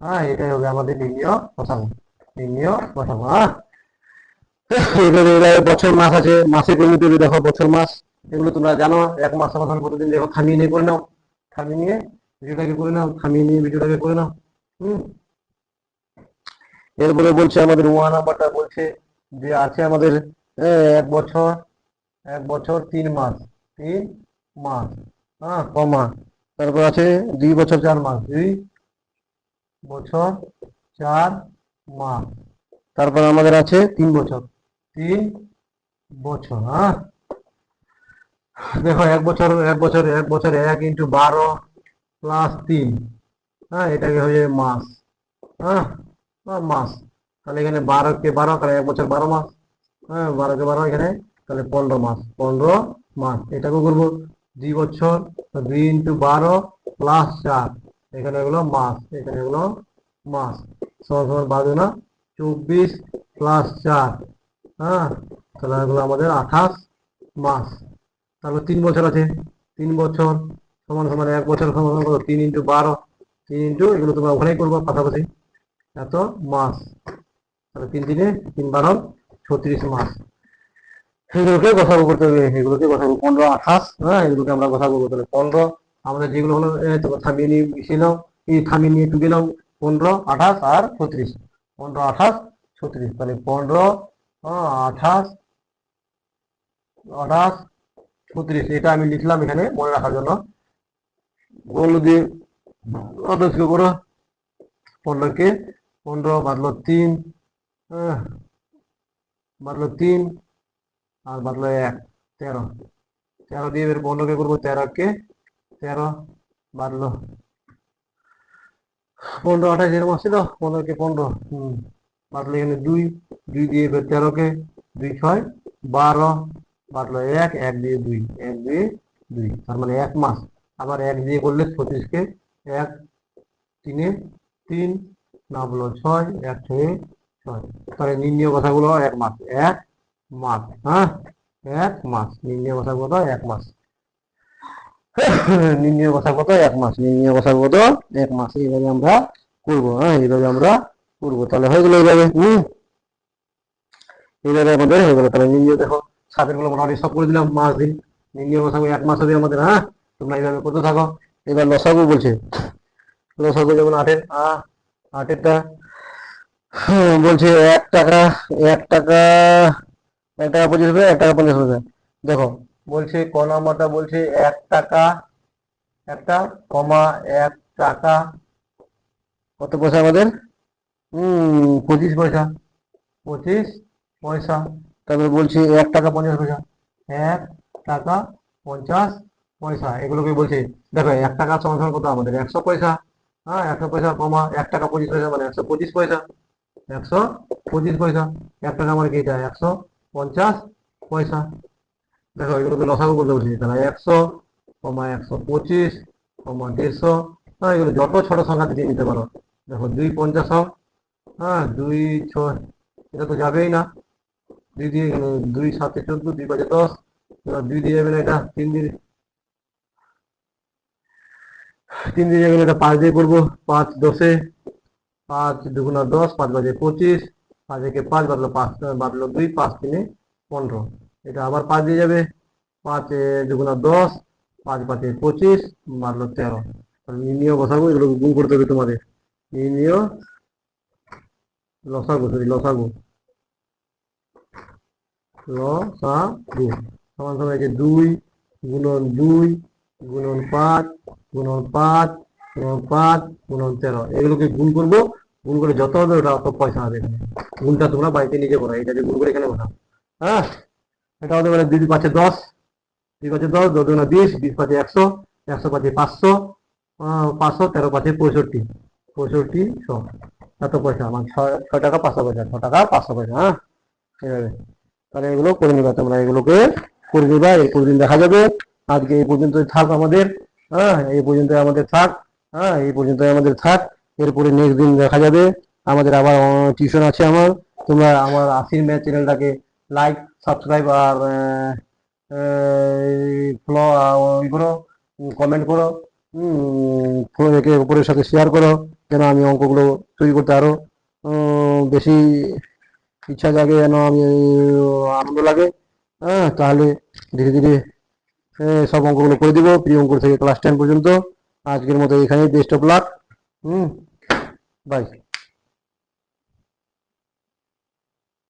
হ্যাঁ এটাই হবে আমাদের নির্ণয় গোসাগু, নির্ণয় গোসাগু, হ্যাঁ। এবারে বছর মাস আছে, মাসে কমিটি হবে, দেখো বছর মাস, এগুলো তোমরা জানো, 1 মাস সমাধান প্রতিদিন, দেখো থামিয়ে নিয়ে করে নাও, থামিয়ে নিয়ে ভিডিওটাকে করে নাও, থামিয়ে নিয়ে ভিডিওটাকে করে নাও। হুম এরপরে বলছে আমাদের 1 নাম্বারটা বলছে যে আছে আমাদের 1 বছর, 1 বছর 3 মাস, 3 মাস, হ্যাঁ কমা, তারপর আছে 2 বছর 4 মাস, 2 বছর 4 মাস, তারপর আমাদের আছে 3 বছর, 3 বছর, হ্যাঁ দেখো 1 বছর, 1 বছর, 1 বছর 1 × 12 প্লাস 3, হ্যাঁ এটাকে হয়ে যাবে মাস, হ্যাঁ মাস, তাহলে এখানে 12 কে 12, তাহলে 1 বছর 12 মাস, হ্যাঁ 12 কে 12 এখানে, তাহলে 15 মাস, 15 মাস, এটাকেও করবো 2 বছর, 2 × 12 প্লাস 4, এখানে এগুলো মাস, এখানে এগুলো মাস, সমান সমান 12×24 প্লাস 4, হ্যাঁ তাহলে এগুলো আমাদের 28 মাস। তারপর 3 বছর আছে, 3 বছর সমান সমান 1 বছর সমান সমান কত, 3 × 12, 3 এগুলো তোমরা ওখানেই করবো পাশাপাশি, এত মাস, তাহলে 3 × 3 = 12, 36 মাস, এগুলোকে গসাগু করতে হবে, এগুলোকে গসাগু 15 28, হ্যাঁ এগুলোকে আমরা গসাগু করতে হবে। 15 আমাদের যেগুলো হলো তোমরা থামিয়ে নিয়ে মিশিয়ে নাও, এই থামিয়ে নিয়ে টুকে নাও, 15 28 আর 36, 15 28 36, তাহলে 15 28 28 36, এটা আমি লিখলাম এখানে মনে রাখার জন্য, ওগুলো দিয়ে অদস্য করো, 15 কে 15 বাদলো 3, হ্যাঁ বাদলো 3 আর বাদলো 1, 13, 13 দিয়ে এর 15 কে করবো, 13 কে 13 বাদলো 15 28 এরকম আসছে তো, 15 কে 15, বাদলো এখানে 2, 2 দিয়ে এবার 13 কে 2 6 12, বাদলো 1, 1 দিয়ে 2, 1 দিয়ে 2, তার মানে 1 মাস, আবার 1 দিয়ে করলে 36 কে 1 3 3 না বলো 6, 1 6 6, তাহলে নির্ণয় কথাগুলো 1 মাস, 1 মাস, হ্যাঁ 1 মাস, নির্ণয় কথা কত 1 মাস, নির্ণয় কথা কত 1 মাস, নির্ণয় কথা কত 1 মাস, এইভাবে আমরা করবো, হ্যাঁ এইভাবে আমরা করবো, তাহলে হয়ে গেল এইভাবে, এইভাবে আমাদের হয়ে গেল। তাহলে নির্ণয় দেখো সাতের গুলো মোটামুটি সব করে দিলাম, মাস দিন, নির্ণয় কথা 1 মাস হবে আমাদের, হ্যাঁ তোমরা এইভাবে করতে থাকো। এবার লসাগু বলছে, লসাগু যেমন 8-এর, আটেরটা বলছে 1 টাকা, 1 টাকা, 1 টাকা 25 পয়সা, 1 টাকা 50 পয়সা, দেখো বলছে ক নাম্বারটা বলছে 1 টাকা, একটা কমা 1 টাকা কত পয়সা আমাদের, 25 পয়সা, 25 পয়সা, তারপরে বলছে 1 টাকা 50 পয়সা, 1 টাকা 50 পয়সা, এগুলোকে বলছে। দেখো 1 টাকা সমান সমান কত আমাদের 100 পয়সা, হ্যাঁ 100 পয়সা কমা 1 টাকা 25 পয়সা মানে 125 পয়সা, 125 পয়সা, 1 টাকা মানে কি এটা 150 পয়সা। দেখো এগুলোকে লসাগু করতে বলছি, তাহলে 100 কমা 125 কমা 150, হ্যাঁ এগুলো যত ছোট সংখ্যা দিয়ে নিতে পারো। দেখো 2 50, হ্যাঁ 2 6, এটা তো যাবেই না, 2 দিয়ে 2 7 14, 2 5 10, 2 দিয়ে যাবে না, এটা 3 দিয়ে, 3 দিয়ে যাবে না, এটা 5 দিয়ে করবো, 5 10, 5 দুগুণা 10, 5 বাজে 25, 5 একে 5 বাদলো 5, বাদলো 2, 5 3 15। এটা আবার 5 দিয়ে যাবে, 5 দুগুণা 10, 5 5 25, বাদলো 13। তাহলে নির্ণয় বসাবো, এগুলো গুণ করতে হবে তোমাদের। নির্ণয় লসাগু, লসাগু লসাগু সমান সমান হচ্ছে 2 গুণন 2 গুণন 5 গুণন 5 গুণন 5 গুণন 13। এগুলোকে গুণ করবো, গুণ করে যত হবে ওটা অত পয়সা হবে এখানে। গুণটা তোমরা বাড়িতে নিজে করো, এটা যে গুণ করে এখানে বসাও। হ্যাঁ, এটা হতে পারে 2 5 10, 2 5 10, 2 2 20, 20 5 100, 100 5 500, 500, 13 5 65, 6500। এত পয়সা আমার 6 টাকা 500 পয়সা, 6 টাকা 500 পয়সা। হ্যাঁ, এইভাবে তাহলে এগুলো করে নিবা তোমরা, এগুলোকে করে নিবা। এরপর দিন দেখা যাবে। আজকে এই পর্যন্ত থাক আমাদের। হ্যাঁ, এই পর্যন্ত আমাদের থাক। হ্যাঁ, এই পর্যন্ত আমাদের থাক। এরপরে নেক্সট দিন দেখা যাবে। আমাদের আবার টিউশন আছে আমার। তোমরা আমার আশির ম্যাথ চ্যানেলটাকে লাইক, সাবস্ক্রাইব আর ফলো করো, কমেন্ট করো, একে অপরের সাথে শেয়ার করো, যেন আমি অঙ্কগুলো তৈরি করতে আরো বেশি ইচ্ছা জাগে, যেন আমি আনন্দ লাগে। হ্যাঁ, তাহলে ধীরে ধীরে সব অঙ্কগুলো করে দিব, প্রি অঙ্ক থেকে ক্লাস 10 পর্যন্ত। আজকের মতো এখানেই, বেস্ট অফ লাক। বাই।